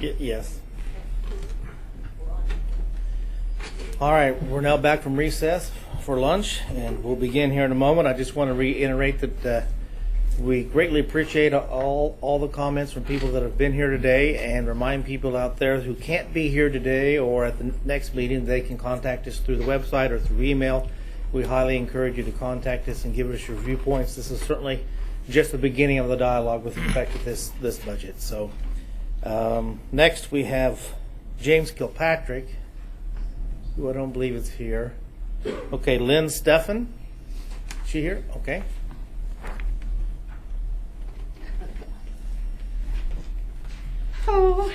Yes. All right, we're now back from recess for lunch, and we'll begin here in a moment. I just want to reiterate that we greatly appreciate all the comments from people that have been here today, and remind people out there who can't be here today or at the next meeting, they can contact us through the website or through email. We highly encourage you to contact us and give us your viewpoints. This is certainly just the beginning of the dialogue with respect to this budget. So next we have James Kilpatrick, who I don't believe is here. Okay, Lynn Steffen. Is she here? Okay. Oh.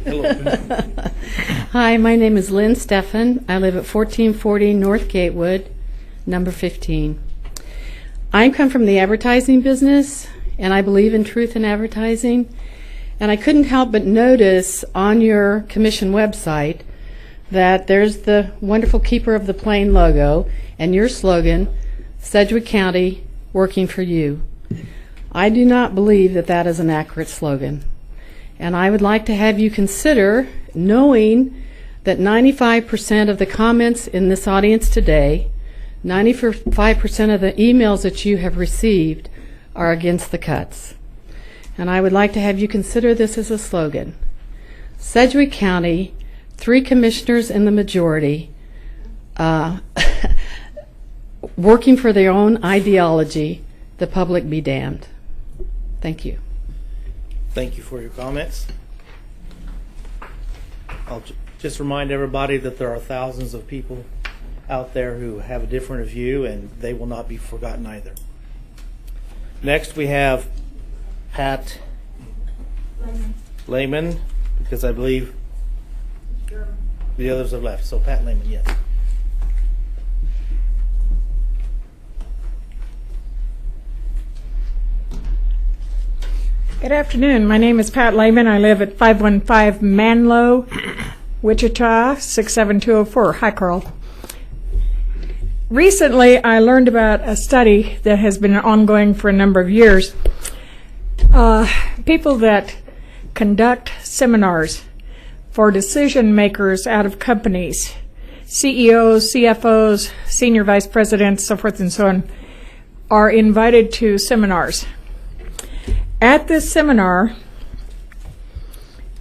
Hello. Hi, my name is Lynn Steffen. I live at 1440 North Gatewood, number 15. I come from the advertising business, and I believe in truth in advertising. And I couldn't help but notice on your commission website that there's the wonderful Keeper of the Plain logo and your slogan, Sedgwick County, working for you. I do not believe that that is an accurate slogan. And I would like to have you consider, knowing that 95% of the comments in this audience today, 95% of the emails that you have received are against the cuts. And I would like to have you consider this as a slogan. Sedgwick County, 3 commissioners in the majority, working for their own ideology, the public be damned. Thank you. Thank you for your comments. I'll just remind everybody that there are thousands of people out there who have a different view, and they will not be forgotten either. Next we have Pat Lehman, because I believe the others have left. So Pat Lehman, yes. Good afternoon. My name is Pat Lehman. I live at 515 Manlow, Wichita, 67204. Hi, Carl. Recently, I learned about a study that has been ongoing for a number of years. People that conduct seminars for decision makers out of companies, CEOs, CFOs, senior vice presidents, so forth and so on, are invited to seminars. At this seminar,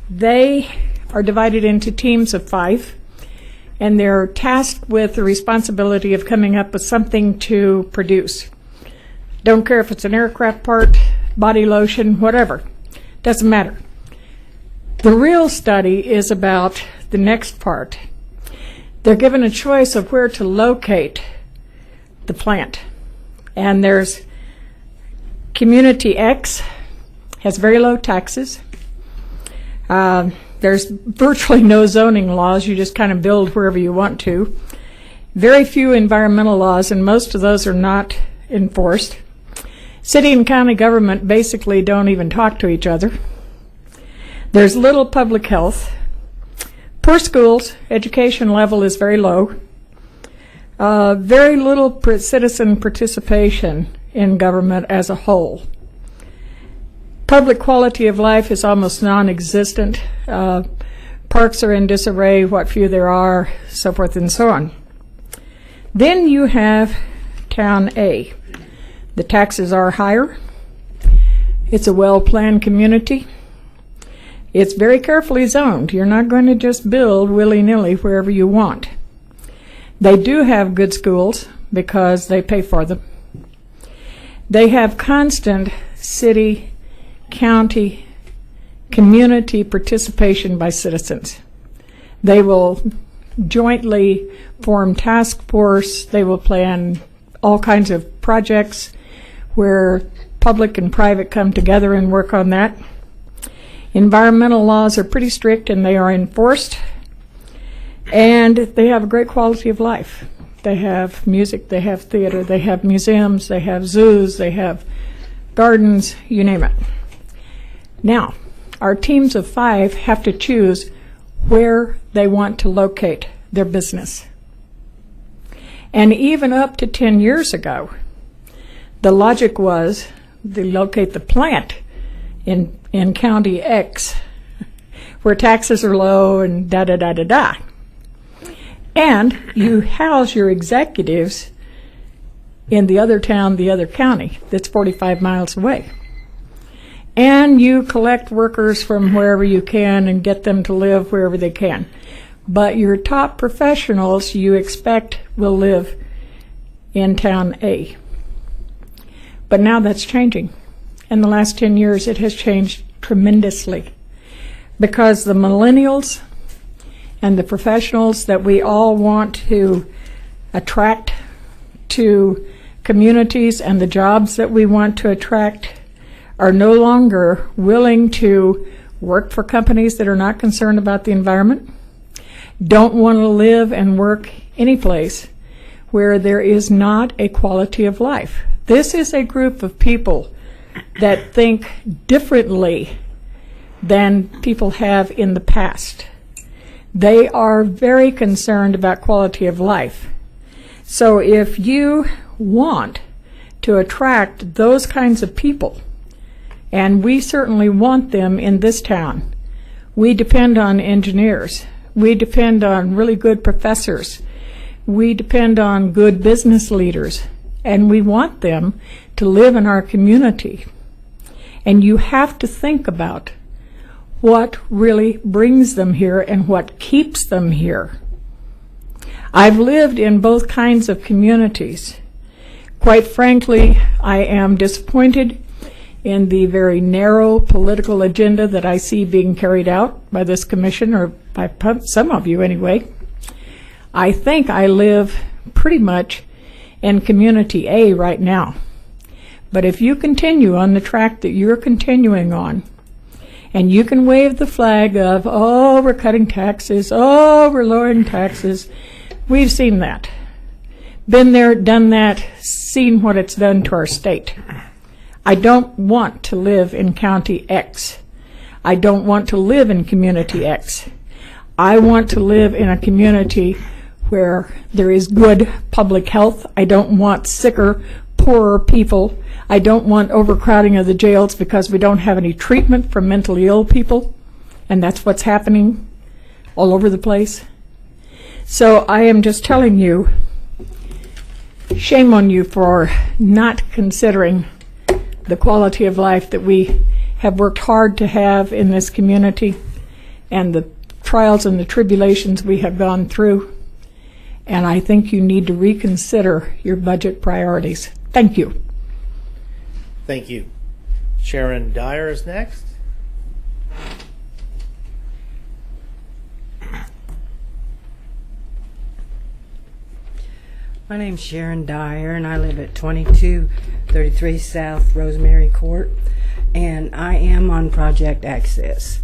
they are divided into teams of 5, and they're tasked with the responsibility of coming up with something to produce. Don't care if it's an aircraft part, body lotion, whatever. Doesn't matter. The real study is about the next part. They're given a choice of where to locate the plant. And there's Community X, has very low taxes. There's virtually no zoning laws. You just kind of build wherever you want to. Very few environmental laws, and most of those are not enforced. City and county government basically don't even talk to each other. There's little public health. Poor schools, education level is very low. Very little citizen participation in government as a whole. Public quality of life is almost non-existent. Parks are in disarray, what few there are, so forth and so on. Then you have Town A. The taxes are higher. It's a well-planned community. It's very carefully zoned. You're not going to just build willy-nilly wherever you want. They do have good schools because they pay for them. They have constant city, county, community participation by citizens. They will jointly form task force. They will plan all kinds of projects where public and private come together and work on that. Environmental laws are pretty strict and they are enforced. And they have a great quality of life. They have music, they have theater, they have museums, they have zoos, they have gardens, you name it. Now, our teams of 5 have to choose where they want to locate their business. And even up to 10 years ago, the logic was they locate the plant in County X, where taxes are low and da-da-da-da-da. And you house your executives in the other town, the other county, that's 45 miles away. And you collect workers from wherever you can and get them to live wherever they can. But your top professionals you expect will live in town A. But now that's changing. In the last 10 years, it has changed tremendously because the millennials and the professionals that we all want to attract to communities and the jobs that we want to attract are no longer willing to work for companies that are not concerned about the environment, don't want to live and work any place where there is not a quality of life. This is a group of people that think differently than people have in the past. They are very concerned about quality of life. So if you want to attract those kinds of people, and we certainly want them in this town, we depend on engineers. We depend on really good professors. We depend on good business leaders. And we want them to live in our community. And you have to think about what really brings them here and what keeps them here. I've lived in both kinds of communities. Quite frankly, I am disappointed in the very narrow political agenda that I see being carried out by this commission, or by some of you anyway. I think I live pretty much in Community A right now. But if you continue on the track that you're continuing on, and you can wave the flag of, oh, we're cutting taxes, oh, we're lowering taxes, we've seen that. Been there, done that, seen what it's done to our state. I don't want to live in County X. I don't want to live in Community X. I want to live in a community where there is good public health. I don't want sicker, poorer people. I don't want overcrowding of the jails because we don't have any treatment for mentally ill people. And that's what's happening all over the place. So I am just telling you, shame on you for not considering the quality of life that we have worked hard to have in this community and the trials and the tribulations we have gone through. And I think you need to reconsider your budget priorities. Thank you. Thank you. Sharon Dyer is next. My name's Sharon Dyer, and I live at 2233 South Rosemary Court, and I am on Project Access.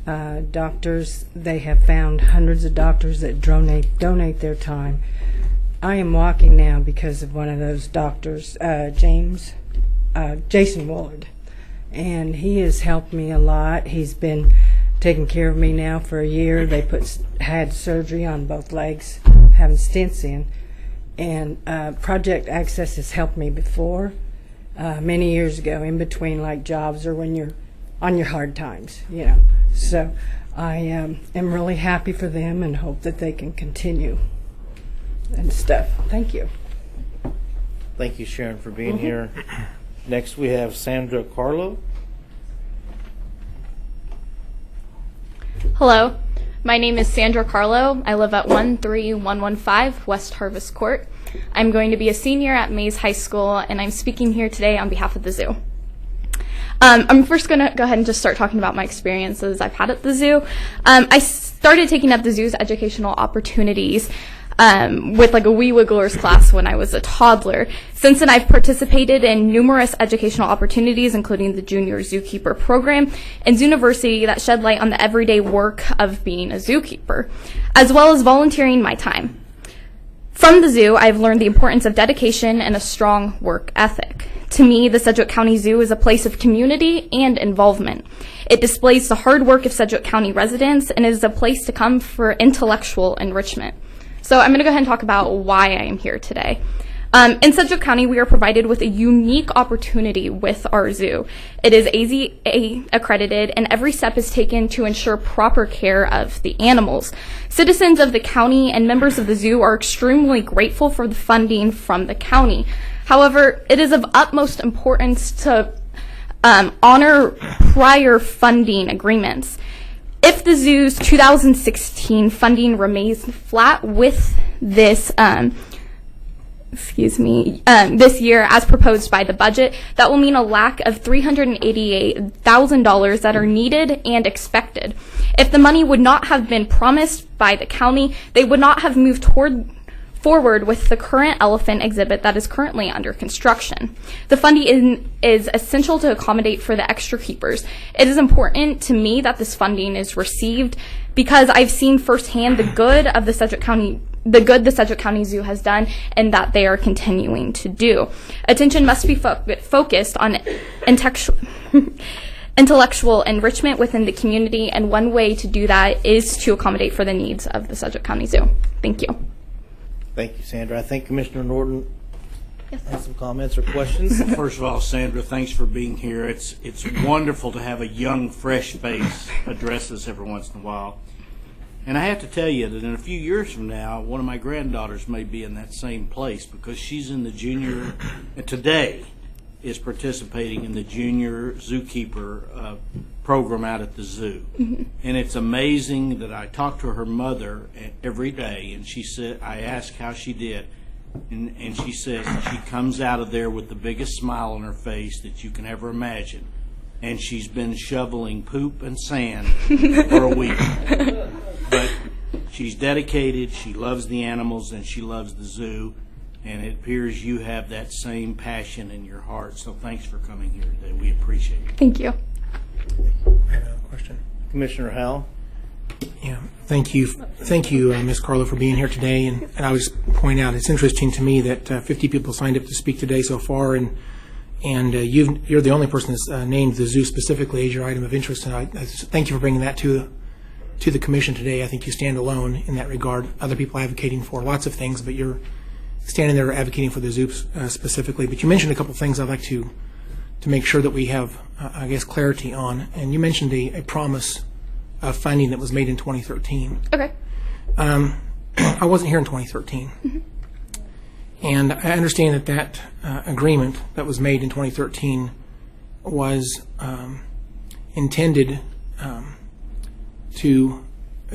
Doctors, they have found hundreds of doctors that donate their time. I am walking now because of one of those doctors, Jason Woolard, and he has helped me a lot. He's been taking care of me now for a year. They had surgery on both legs, having stents in. And Project Access has helped me before, many years ago, in between like jobs or when you're on your hard times, you know. So I am really happy for them and hope that they can continue and stuff. Thank you. Thank you, Sharon, for being here. Next, we have Sandra Carlo. Hello, my name is Sandra Carlo. I live at 13115 West Harvest Court. I'm going to be a senior at Mays High School, and I'm speaking here today on behalf of the zoo. I'm first going to go ahead and just start talking about my experiences I've had at the zoo. I started taking up the zoo's educational opportunities with like a Wee Wigglers class when I was a toddler. Since then, I've participated in numerous educational opportunities, including the Junior Zookeeper program and Zooniversity that shed light on the everyday work of being a zookeeper, as well as volunteering my time. From the zoo, I've learned the importance of dedication and a strong work ethic. To me, the Sedgwick County Zoo is a place of community and involvement. It displays the hard work of Sedgwick County residents and is a place to come for intellectual enrichment. So I'm going to go ahead and talk about why I am here today. In Sedgwick County, we are provided with a unique opportunity with our zoo. It is AZA accredited, and every step is taken to ensure proper care of the animals. Citizens of the county and members of the zoo are extremely grateful for the funding from the county. However, it is of utmost importance to honor prior funding agreements. If the zoo's 2016 funding remains flat with this this year as proposed by the budget, that will mean a lack of $388,000 that are needed and expected. If the money would not have been promised by the county, they would not have moved forward with the current elephant exhibit that is currently under construction. The funding is essential to accommodate for the extra keepers. It is important to me that this funding is received because I've seen firsthand the good the Sedgwick County Zoo has done and that they are continuing to do. Attention must be focused on intellectual enrichment within the community, and one way to do that is to accommodate for the needs of the Sedgwick County Zoo. Thank you. Thank you, Sandra. I think Commissioner Norton has some comments or questions. First of all, Sandra, thanks for being here. It's wonderful to have a young, fresh face address us every once in a while. And I have to tell you that in a few years from now, one of my granddaughters may be in that same place because she's in the junior, today is participating in the junior zookeeper program out at the zoo. Mm-hmm. And it's amazing that I talk to her mother every day, and she said, I asked how she did, and she says she comes out of there with the biggest smile on her face that you can ever imagine. And she's been shoveling poop and sand for a week. But she's dedicated, she loves the animals, and she loves the zoo, and it appears you have that same passion in your heart. So thanks for coming here today. We appreciate it. Thank you. I have a question. Commissioner Howell. Yeah, thank you, Ms. Carlo, for being here today. And I was point out it's interesting to me that 50 people signed up to speak today so far, and you're the only person that's named the zoo specifically as your item of interest. And I thank you for bringing that to the commission today. I think you stand alone in that regard. Other people advocating for lots of things, but you're standing there advocating for the zoo specifically. But you mentioned a couple of things I'd like to make sure that we have, clarity on. And you mentioned a promise of funding that was made in 2013. Okay. I wasn't here in 2013. Mm-hmm. And I understand that agreement that was made in 2013 was intended to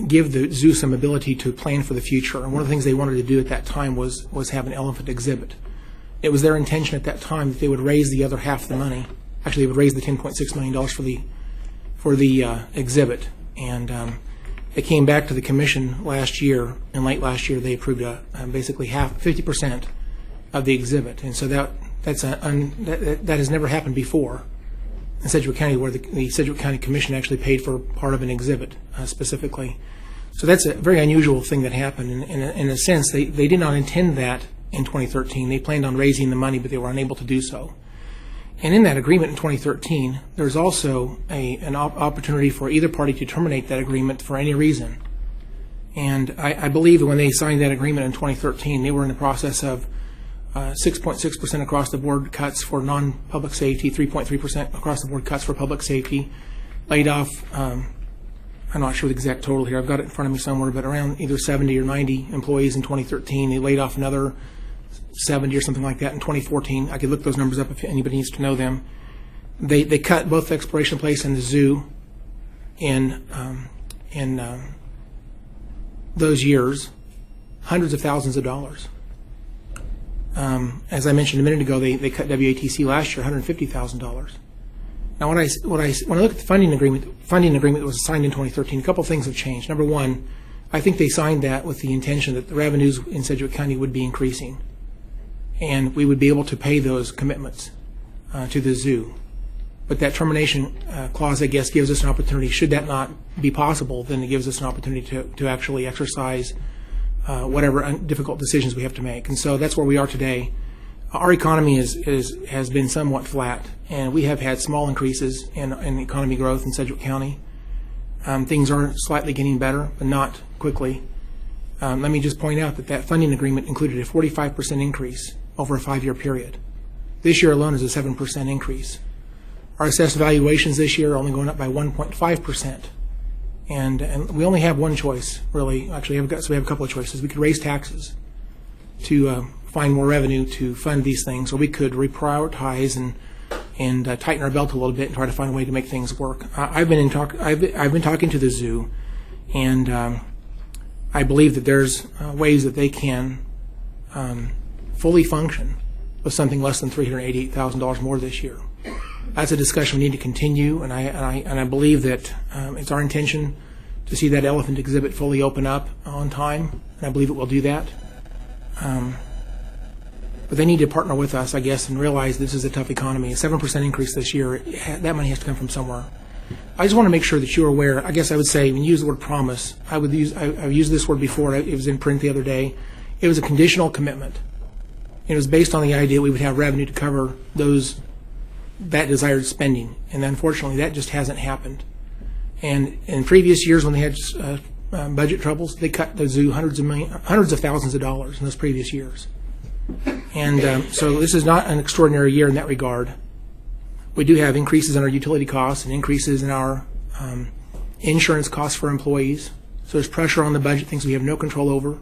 give the zoo some ability to plan for the future. And one of the things they wanted to do at that time was have an elephant exhibit. It was their intention at that time that they would raise the other half of the money. Actually, they would raise the $10.6 million for the exhibit. And it came back to the commission last year, and late last year they approved basically 50% of the exhibit. And so that has never happened before in Sedgwick County, where the Sedgwick County Commission actually paid for part of an exhibit specifically. So that's a very unusual thing that happened. In a sense, they did not intend that in 2013. They planned on raising the money, but they were unable to do so. And in that agreement in 2013, there's also an opportunity for either party to terminate that agreement for any reason. And I believe that when they signed that agreement in 2013, they were in the process of 6.6% across the board cuts for non-public safety, 3.3% across the board cuts for public safety, laid off, I'm not sure the exact total here, I've got it in front of me somewhere, but around either 70 or 90 employees in 2013. They laid off another 70 or something like that in 2014. I could look those numbers up if anybody needs to know them. They cut both the exploration place and the zoo in those years, hundreds of thousands of dollars. As I mentioned a minute ago, they cut WATC last year $150,000. Now, when I look at the funding agreement that was signed in 2013, a couple of things have changed. Number one, I think they signed that with the intention that the revenues in Sedgwick County would be increasing, and we would be able to pay those commitments to the zoo. But that termination clause, I guess, gives us an opportunity. Should that not be possible, then it gives us an opportunity to actually exercise whatever difficult decisions we have to make. And so that's where we are today. Our economy has been somewhat flat, and we have had small increases in economy growth in Sedgwick County. Things are slightly getting better, but not quickly. Let me just point out that funding agreement included a 45% increase over a 5-year period. This year alone is a 7% increase. Our assessed valuations this year are only going up by 1.5%. And we only have one choice, really. Actually, we have a couple of choices. We could raise taxes to find more revenue to fund these things, or we could reprioritize and tighten our belt a little bit and try to find a way to make things work. I've been talking to the zoo, and I believe that there's ways that they can fully function with something less than $388,000 more this year. That's a discussion we need to continue, and I believe that it's our intention to see that elephant exhibit fully open up on time, and I believe it will do that. But they need to partner with us, I guess, and realize this is a tough economy. A 7% increase this year, that money has to come from somewhere. I just want to make sure that you're aware. I guess I would say, when you use the word promise, I've used this word before. It was in print the other day. It was a conditional commitment. It was based on the idea we would have revenue to cover that desired spending, and unfortunately, that just hasn't happened. And in previous years, when they had budget troubles, they cut the zoo hundreds of thousands of dollars in those previous years. And so this is not an extraordinary year in that regard. We do have increases in our utility costs and increases in our insurance costs for employees. So there's pressure on the budget, things we have no control over.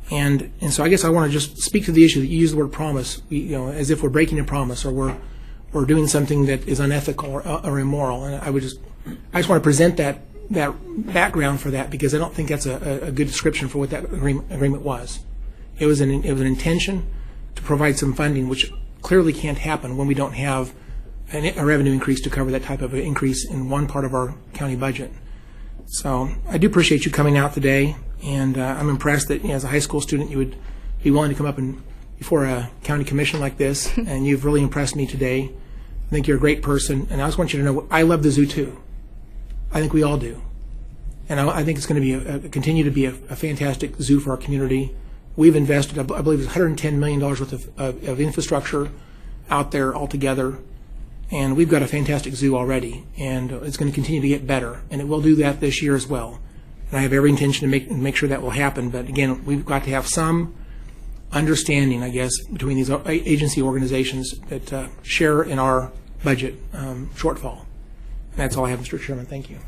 And so I guess I want to just speak to the issue that you use the word promise, as if we're breaking a promise or we're doing something that is unethical or immoral. And I just want to present that background for that, because I don't think that's a good description for what that agreement was. It was an intention to provide some funding, which clearly can't happen when we don't have a revenue increase to cover that type of an increase in one part of our county budget. So I do appreciate you coming out today, and I'm impressed that as a high school student you would be willing to come up before a county commission like this, and you've really impressed me today. I think you're a great person, and I just want you to know I love the zoo too. I think we all do. And I think it's going to continue to be a fantastic zoo for our community. We've invested, I believe it's $110 million worth of infrastructure out there altogether, and we've got a fantastic zoo already, and it's going to continue to get better, and it will do that this year as well. And I have every intention to make sure that will happen, but again, we've got to have some understanding, I guess, between these agency organizations that share in our budget shortfall. And that's all I have, Mr. Chairman. Thank you.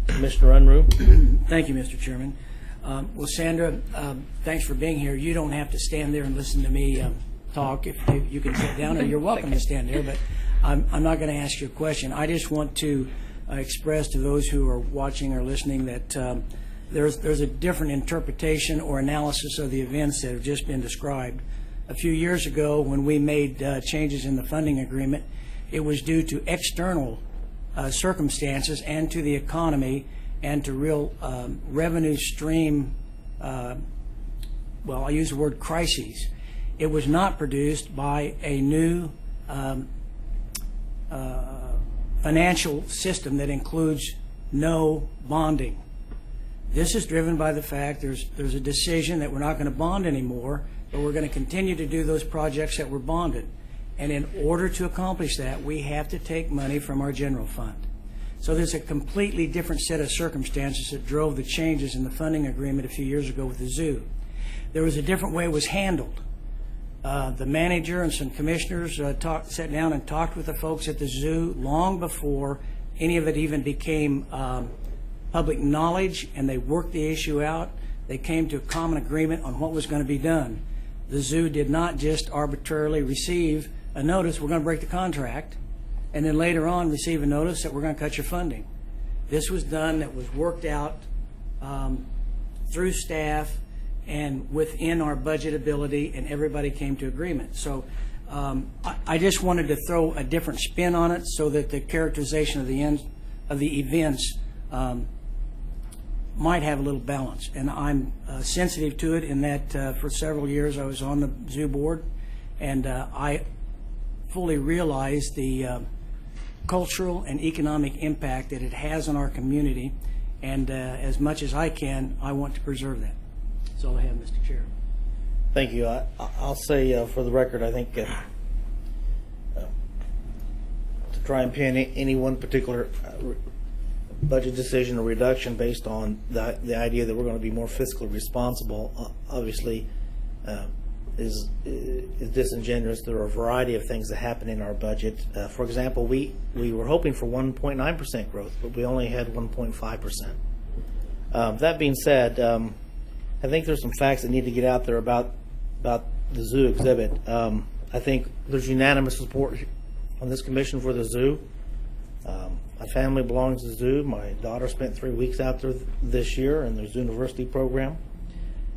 Commissioner Unruh. Thank you, Mr. Chairman. Well, Sandra, thanks for being here. You don't have to stand there and listen to me talk. If you can sit down, or you're welcome to stand there, but I'm not going to ask you a question. I just want to express to those who are watching or listening that there's a different interpretation or analysis of the events that have just been described. A few years ago, when we made changes in the funding agreement, it was due to external circumstances and to the economy and to real revenue stream, well, I use the word crises. It was not produced by a new financial system that includes no bonding. This is driven by the fact there's a decision that we're not going to bond anymore, but we're going to continue to do those projects that were bonded. And in order to accomplish that, we have to take money from our general fund. So there's a completely different set of circumstances that drove the changes in the funding agreement a few years ago with the zoo. There was a different way it was handled. The manager and some commissioners sat down and talked with the folks at the zoo long before any of it even became public knowledge, and they worked the issue out. They came to a common agreement on what was going to be done. The zoo did not just arbitrarily receive a notice, we're going to break the contract, and then later on receive a notice that we're going to cut your funding. This was done, that was worked out through staff and within our budget ability, and everybody came to agreement. So I just wanted to throw a different spin on it so that the characterization of the events might have a little balance. And I'm sensitive to it in that for several years I was on the zoo board, and I fully realize the cultural and economic impact that it has on our community, and as much as I can, I want to preserve that. That's all I have, Mr. Chair. Thank you. I'll say for the record, I think to try and pin any one particular budget decision or reduction based on the idea that we're going to be more fiscally responsible, obviously is disingenuous. There are a variety of things that happen in our budget. For example, we were hoping for 1.9% growth, but we only had 1.5%. That being said, I think there's some facts that need to get out there about the zoo exhibit. I think there's unanimous support on this commission for the zoo. My family belongs to the zoo. My daughter spent 3 weeks out there this year in the Zoo University program.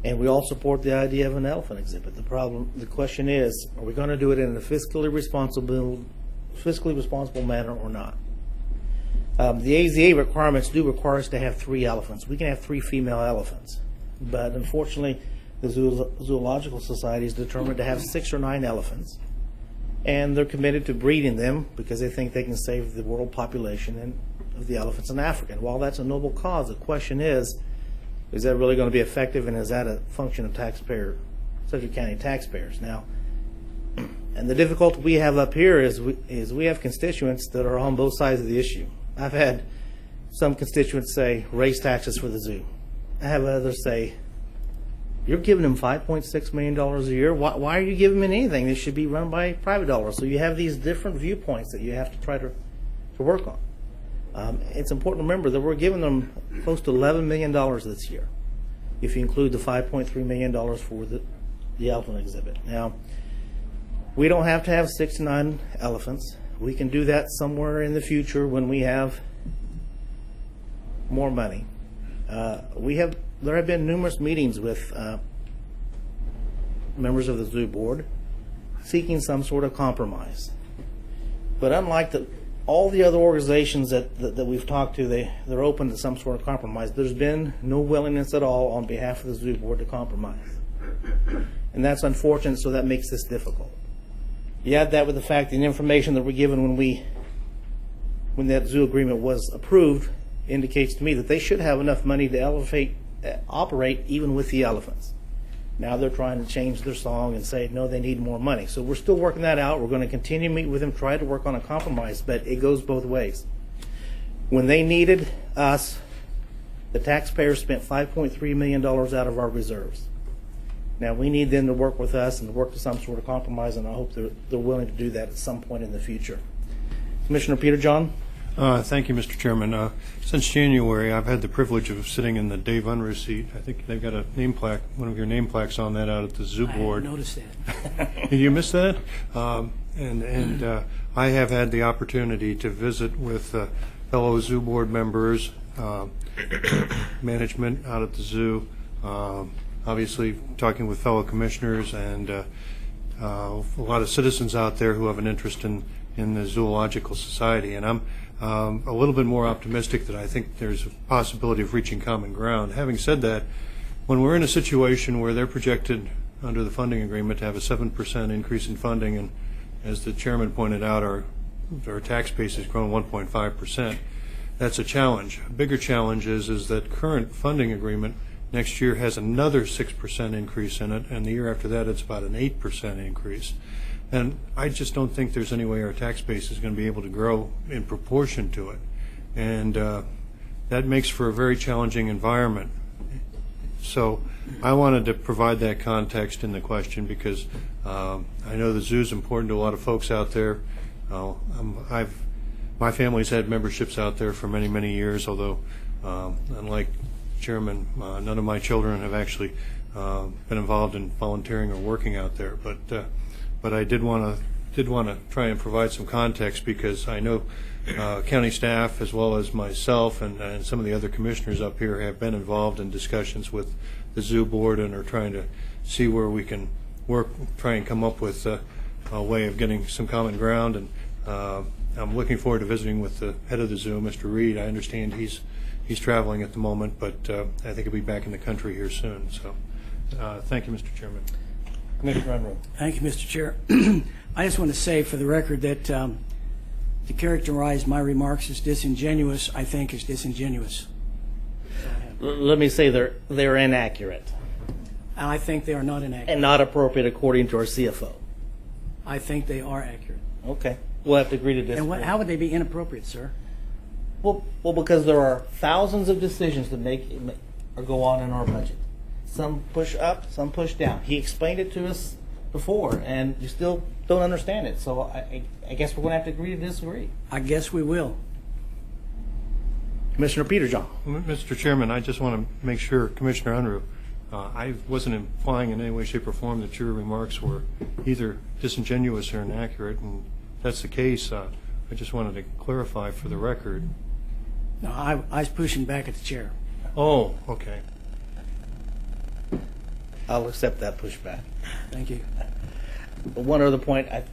And we all support the idea of an elephant exhibit. The question is, are we going to do it in a fiscally responsible manner or not? The AZA requirements do require us to have 3 elephants. We can have 3 female elephants, but unfortunately, the Zoological Society is determined to have 6 or 9 elephants, and they're committed to breeding them because they think they can save the world population of the elephants in Africa. And while that's a noble cause, the question is that really going to be effective, and is that a function of Sedgwick County taxpayers? Now, and the difficulty we have up here is we have constituents that are on both sides of the issue. I've had some constituents say, raise taxes for the zoo. I have others say, you're giving them $5.6 million a year. Why are you giving them anything? They should be run by private dollars. So you have these different viewpoints that you have to try to work on. It's important to remember that we're giving them close to $11 million this year, if you include the $5.3 million for the elephant exhibit. Now, we don't have to have 6 to 9 elephants. We can do that somewhere in the future when we have more money. There have been numerous meetings with members of the zoo board seeking some sort of compromise. But unlike all the other organizations that we've talked to, they're open to some sort of compromise. There's been no willingness at all on behalf of the zoo board to compromise. And that's unfortunate, so that makes this difficult. You add that with the fact that the information that we're given when that zoo agreement was approved indicates to me that they should have enough money to operate even with the elephants. Now they're trying to change their song and say, no, they need more money. So we're still working that out. We're going to continue to meet with them, try to work on a compromise, but it goes both ways. When they needed us, the taxpayers spent $5.3 million out of our reserves. Now we need them to work with us and to work to some sort of compromise, and I hope they're willing to do that at some point in the future. Commissioner Peter John? Thank you, Mr. Chairman. Since January, I've had the privilege of sitting in the Dave Unruh seat. I think they've got a name plaque, one of your name plaques on that out at the zoo board. I noticed that. Did you miss that? I have had the opportunity to visit with fellow zoo board members, management out at the zoo, obviously talking with fellow commissioners, and a lot of citizens out there who have an interest in the Zoological Society. And I'm a little bit more optimistic that I think there's a possibility of reaching common ground. Having said that, when we're in a situation where they're projected under the funding agreement to have a 7% increase in funding, and as the chairman pointed out, our tax base has grown 1.5%, that's a challenge. A bigger challenge is that current funding agreement next year has another 6% increase in it, and the year after that it's about an 8% increase. And I just don't think there's any way our tax base is going to be able to grow in proportion to it. And that makes for a very challenging environment. So I wanted to provide that context in the question because I know the zoo is important to a lot of folks out there. My family's had memberships out there for many, many years, although unlike Chairman, none of my children have actually been involved in volunteering or working out there. But I did want to try and provide some context because I know county staff as well as myself and some of the other commissioners up here have been involved in discussions with the zoo board and are trying to see where we can try and come up with a way of getting some common ground. And I'm looking forward to visiting with the head of the zoo, Mr. Reed. I understand he's traveling at the moment, but I think he'll be back in the country here soon. So thank you, Mr. Chairman. Commissioner Unruh. Thank you, Mr. Chair. I just want to say for the record that to characterize my remarks as disingenuous, I think is disingenuous. Let me say they're inaccurate And I think they are not inaccurate. and not appropriate according to our CFO. I think they are accurate. Okay, we'll have to agree to disagree. And how would they be inappropriate, sir? Well, because there are thousands of decisions that make or go on in our budget. Some push up, some push down. He explained it to us before, and you still don't understand it. So I guess we're going to have to agree to disagree. I guess we will. Commissioner Peterjohn. Mr. Chairman, I just want to make sure, Commissioner Unruh, I wasn't implying in any way, shape, or form that your remarks were either disingenuous or inaccurate, and if that's the case, I just wanted to clarify for the record. No, I was pushing back at the chair. Oh, okay. I'll accept that pushback. Thank you. But one other point, I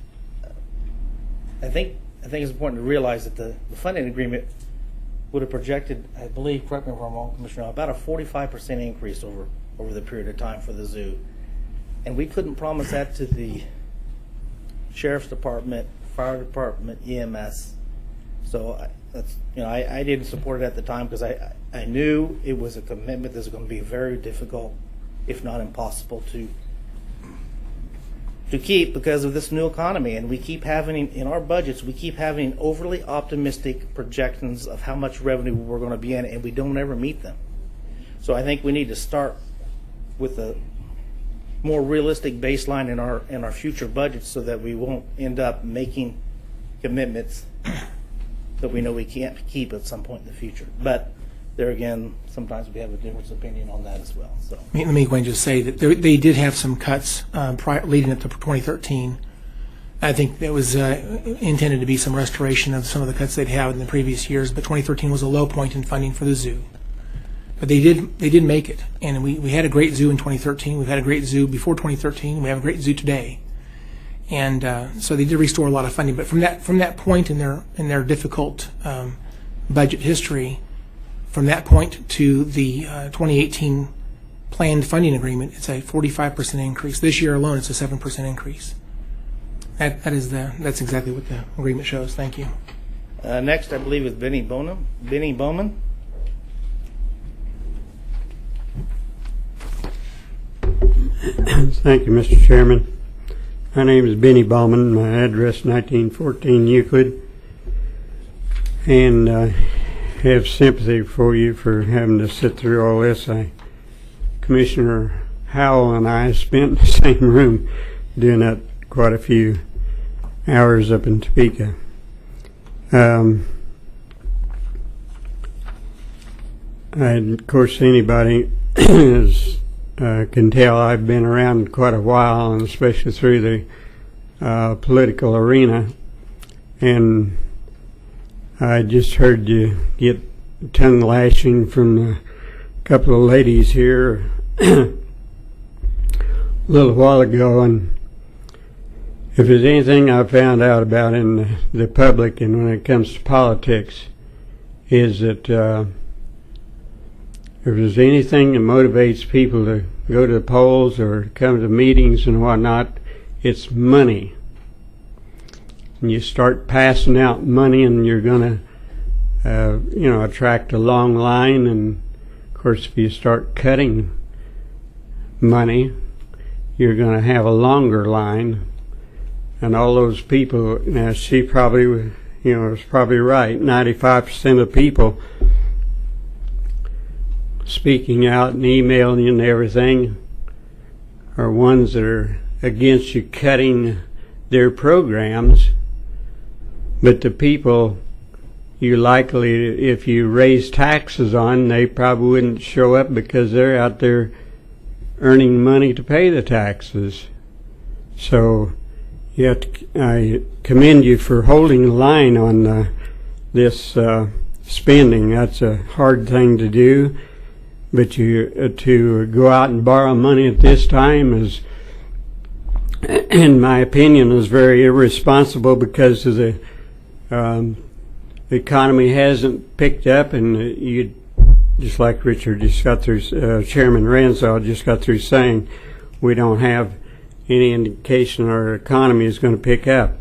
think it's important to realize that the funding agreement would have projected, I believe, correct me if I'm wrong, Commissioner, about a 45% increase over the period of time for the zoo. And we couldn't promise that to the Sheriff's Department, Fire Department, EMS. So I didn't support it at the time because I knew it was a commitment that was going to be very difficult, if not impossible, to keep because of this new economy. And we keep having, in our budgets, we keep having overly optimistic projections of how much revenue we're going to be in, and we don't ever meet them. So I think we need to start with a more realistic baseline in our future budgets so that we won't end up making commitments that we know we can't keep at some point in the future. But there again, sometimes we have a different opinion on that as well. So Let me go ahead and just say that they did have some cuts leading up to 2013. I think that was intended to be some restoration of some of the cuts they'd had in the previous years, but 2013 was a low point in funding for the zoo. But they did make it, and we had a great zoo in 2013. We've had a great zoo before 2013. We have a great zoo today, and so they did restore a lot of funding. But from that point in their difficult budget history, from that point to the 2018 planned funding agreement, it's a 45% increase. This year alone, it's a 7% increase. That's exactly what the agreement shows. Thank you. next, I believe, is Benny Bowman. Benny Bowman. Thank you, Mr. Chairman. My name is Benny Bowman. My address 1914 Euclid, and I have sympathy for you for having to sit through all this. Commissioner Howell and I spent in the same room doing that quite a few hours up in Topeka. Of course, anybody can tell I've been around quite a while, and especially through the political arena. And I just heard you get tongue lashing from a couple of ladies here a little while ago. And if there's anything I found out about in the public and when it comes to politics, is that if there's anything that motivates people to go to the polls or come to meetings and whatnot, it's money. And you start passing out money, and you're going to, attract a long line. And of course, if you start cutting money, you're going to have a longer line. And all those people, now she probably, is probably right. 95% of people speaking out and emailing you and everything are ones that are against you cutting their programs. But the people you likely, if you raise taxes on, they probably wouldn't show up because they're out there earning money to pay the taxes. So you have to, I commend you for holding the line on this spending. That's a hard thing to do. But to go out and borrow money at this time is, in my opinion, is very irresponsible because of the economy hasn't picked up, and you, just like Richard just got through, Chairman Renzo just got through saying, we don't have any indication our economy is going to pick up.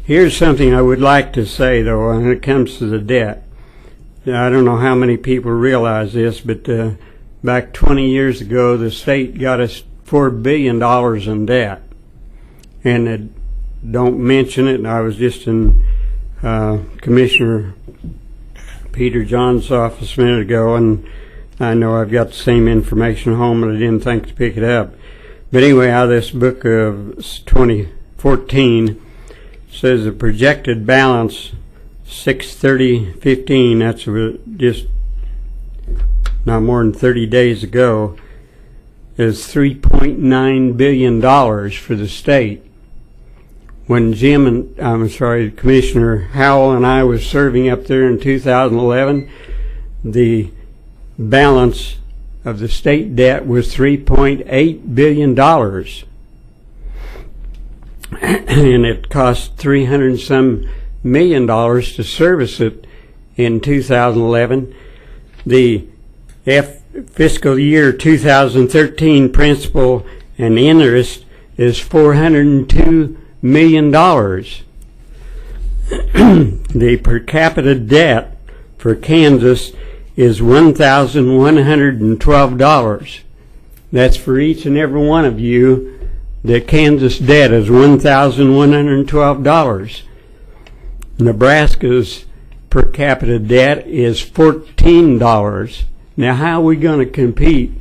Here's something I would like to say, though, when it comes to the debt. I don't know how many people realize this, but back 20 years ago, the state got us $4 billion in debt. And don't mention it, I was just in Commissioner Peter John's office a minute ago, and I know I've got the same information at home, but I didn't think to pick it up. But anyway, out of this book of 2014 says the projected balance 6/30/15. That's just not more than 30 days ago. Is $3.9 billion for the state. When Commissioner Howell and I was serving up there in 2011, the balance of the state debt was $3.8 billion. And it cost $300 and some million to service it in 2011. The fiscal year 2013 principal and interest is $402 million. The per capita debt for Kansas is $1,112. That's for each and every one of you. The Kansas debt is $1,112. Nebraska's per capita debt is $14. Now, how are we going to compete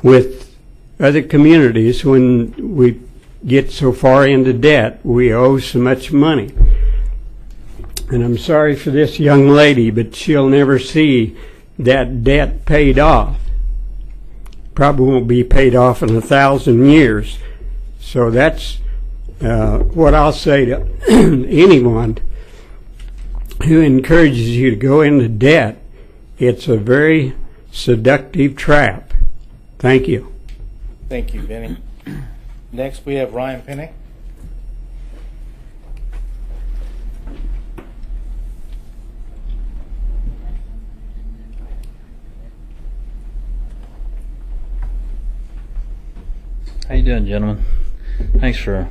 with other communities when we get so far into debt? We owe so much money. And I'm sorry for this young lady, but she'll never see that debt paid off. Probably won't be paid off in 1,000 years. So that's what I'll say to anyone who encourages you to go into debt. It's a very seductive trap. Thank you. Thank you, Benny. Next, we have Ryan Penny. How you doing, gentlemen? Thanks for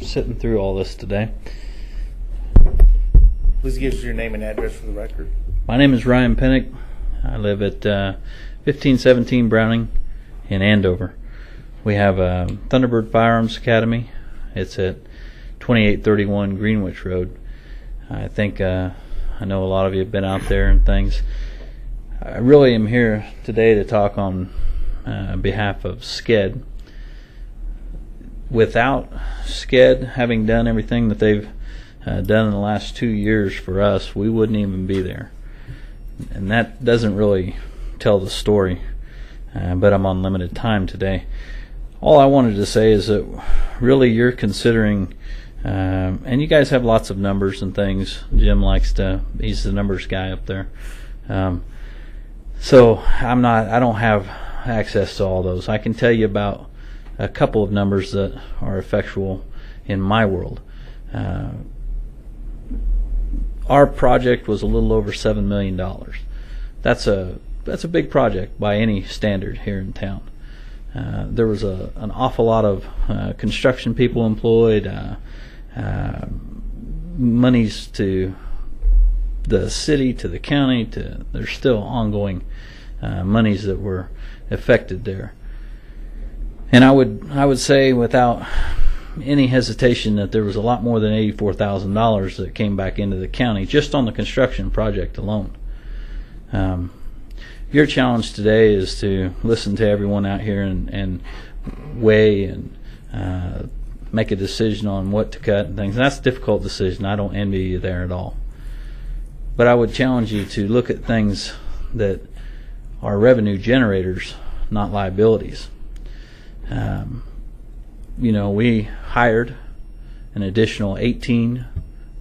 sitting through all this today. Please give us your name and address for the record. My name is Ryan Pennick. I live at 1517 Browning in Andover. We have a Thunderbird Firearms Academy. It's at 2831 Greenwich Road. I think I know a lot of you have been out there and things. I really am here today to talk on behalf of SCED. Without SCED having done everything that they've done in the last 2 years for us, we wouldn't even be there. And that doesn't really tell the story, but I'm on limited time today. All I wanted to say is that really you're considering, and you guys have lots of numbers and things. Jim he's the numbers guy up there. So I don't have access to all those. I can tell you about a couple of numbers that are effectual in my world. Our project was a little over $7 million. That's a big project by any standard here in town. There was an awful lot of construction people employed, monies to the city, to the county. There's still ongoing monies that were affected there. And I would say without any hesitation that there was a lot more than $84,000 that came back into the county just on the construction project alone. Your challenge today is to listen to everyone out here and weigh and make a decision on what to cut and things. And that's a difficult decision. I don't envy you there at all. But I would challenge you to look at things that are revenue generators, not liabilities. We hired an additional 18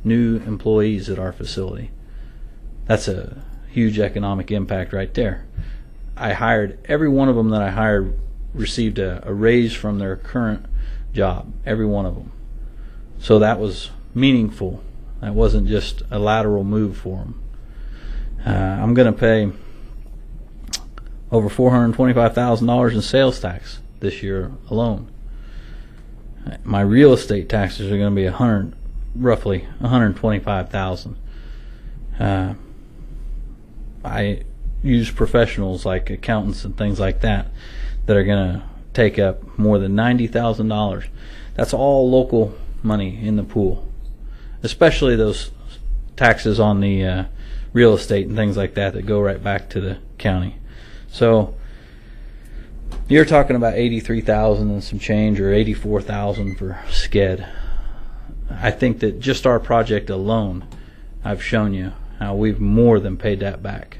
new employees at our facility. That's a huge economic impact right there. I hired, every one of them that I hired received a raise from their current job, every one of them. So that was meaningful. That wasn't just a lateral move for them. I'm going to pay over $425,000 in sales tax this year alone. My real estate taxes are going to be roughly $125,000. I use professionals like accountants and things like that are going to take up more than $90,000. That's all local money in the pool, especially those taxes on the real estate and things like that go right back to the county. So You're talking about 83,000 and some change, or 84,000 for SCED. I think that just our project alone, I've shown you how we've more than paid that back.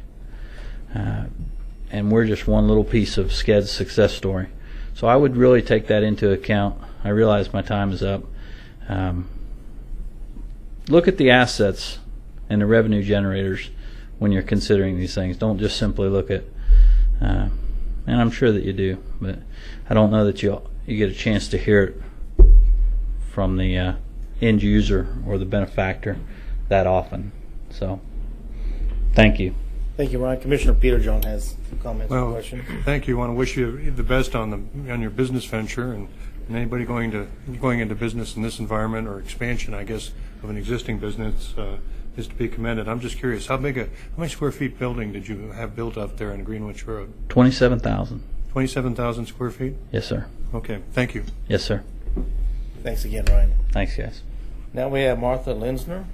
And we're just one little piece of SCED's success story. So I would really take that into account. I realize my time is up. Look at the assets and the revenue generators when you're considering these things. Don't just simply look at, and I'm sure that you do, but I don't know that you get a chance to hear it from the end user or the benefactor that often. So, thank you. Thank you, Ryan. Commissioner Peterjohn has some comments and Well, questions. thank you. I want to wish you the best on your business venture, and anybody going into business in this environment or expansion, I guess, of an existing business is to be commended. I'm just curious, how many square feet building did you have built up there on Greenwich Road? 27,000. 27,000 square feet? Yes, sir. Okay, thank you. Yes, sir. Thanks again, Ryan. Thanks, guys. Now we have Martha Linsner.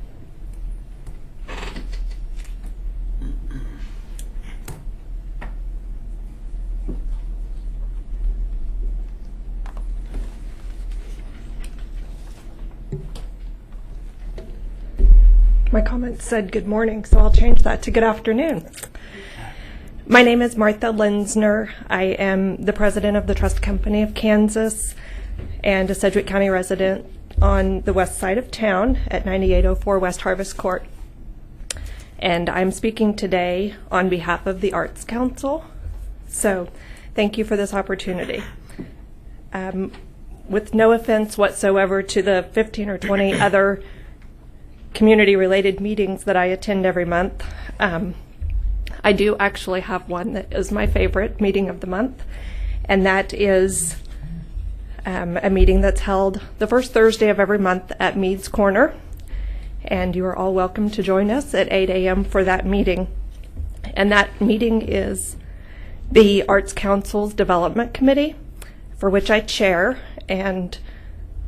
My comment said good morning, so I'll change that to good afternoon. My name is Martha Linsner. I am the president of the Trust Company of Kansas and a Sedgwick County resident on the west side of town at 9804 West Harvest Court. And I'm speaking today on behalf of the Arts Council. So thank you for this opportunity. With no offense whatsoever to the 15 or 20 other community-related meetings that I attend every month, I do actually have one that is my favorite meeting of the month, and that is a meeting that's held the first Thursday of every month at Mead's Corner, and you are all welcome to join us at 8 a.m. for that meeting. And that meeting is the Arts Council's Development Committee, for which I chair, and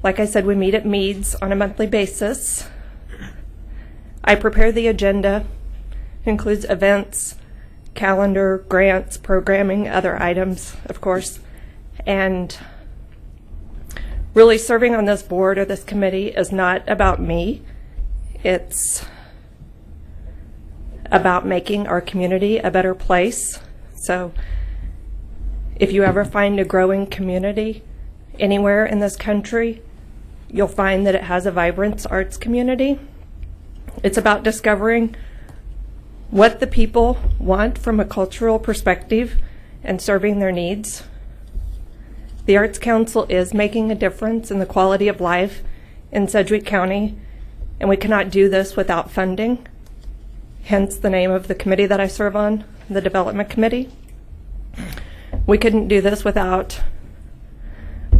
like I said, we meet at Mead's on a monthly basis. I prepare the agenda. It includes events, calendar, grants, programming, other items, of course. And really serving on this board or this committee is not about me. It's about making our community a better place. So if you ever find a growing community anywhere in this country, you'll find that it has a vibrant arts community. It's about discovering what the people want from a cultural perspective and serving their needs. The Arts Council is making a difference in the quality of life in Sedgwick County, and we cannot do this without funding, hence the name of the committee that I serve on, the Development Committee. We couldn't do this without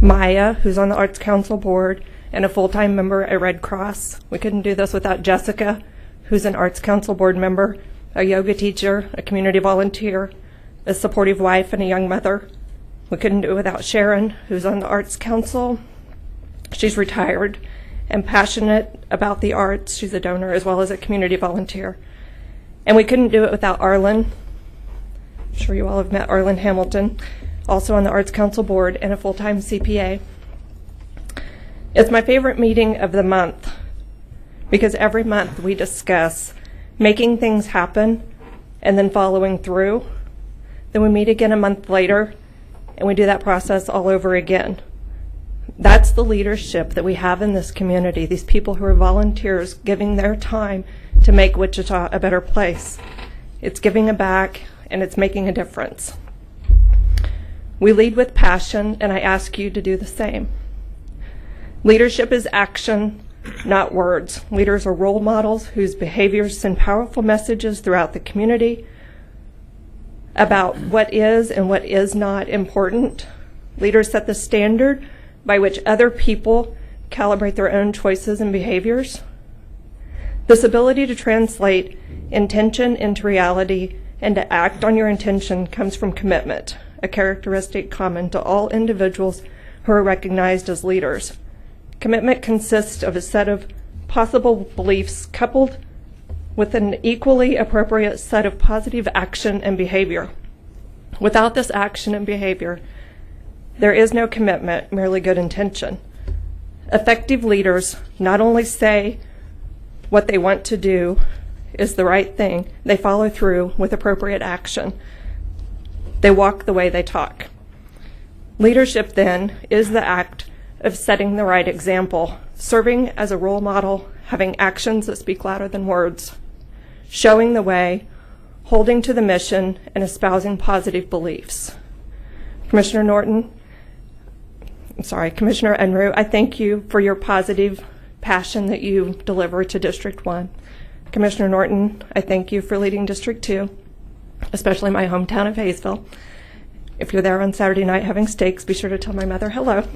Maya, who's on the Arts Council board, and a full-time member at Red Cross. We couldn't do this without Jessica, who's an Arts Council board member, a yoga teacher, a community volunteer, a supportive wife, and a young mother. We couldn't do it without Sharon, who's on the Arts Council. She's retired and passionate about the arts. She's a donor as well as a community volunteer. And we couldn't do it without Arlen. I'm sure you all have met Arlen Hamilton, also on the Arts Council board and a full-time CPA. It's my favorite meeting of the month because every month we discuss making things happen and then following through. Then we meet again a month later and we do that process all over again. That's the leadership that we have in this community, these people who are volunteers giving their time to make Wichita a better place. It's giving back and it's making a difference. We lead with passion, and I ask you to do the same. Leadership is action, not words. Leaders are role models whose behaviors send powerful messages throughout the community about what is and what is not important. Leaders set the standard by which other people calibrate their own choices and behaviors. This ability to translate intention into reality and to act on your intention comes from commitment, a characteristic common to all individuals who are recognized as leaders. Commitment consists of a set of possible beliefs coupled with an equally appropriate set of positive action and behavior. Without this action and behavior, There is no commitment, merely good intention. Effective leaders not only say what they want to do is the right thing, they follow through with appropriate action. They walk the way they talk. Leadership, then, is the act of setting the right example, serving as a role model, having actions that speak louder than words, showing the way, holding to the mission, and espousing positive beliefs. Commissioner Unruh, I thank you for your positive passion that you deliver to District 1. Commissioner Norton, I thank you for leading District 2, especially my hometown of Hayesville. If you're there on Saturday night having steaks, be sure to tell my mother hello.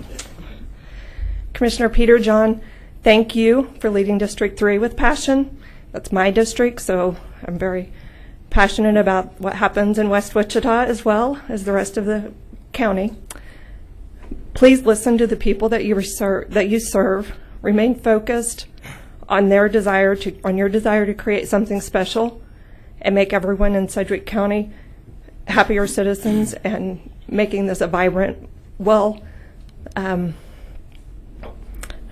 Commissioner Peter John, thank you for leading District 3 with passion. That's my district, so I'm very passionate about what happens in West Wichita as well as the rest of the county. Please listen to the people that you serve. Remain focused on your desire to create something special and make everyone in Sedgwick County happier citizens and making this a vibrant,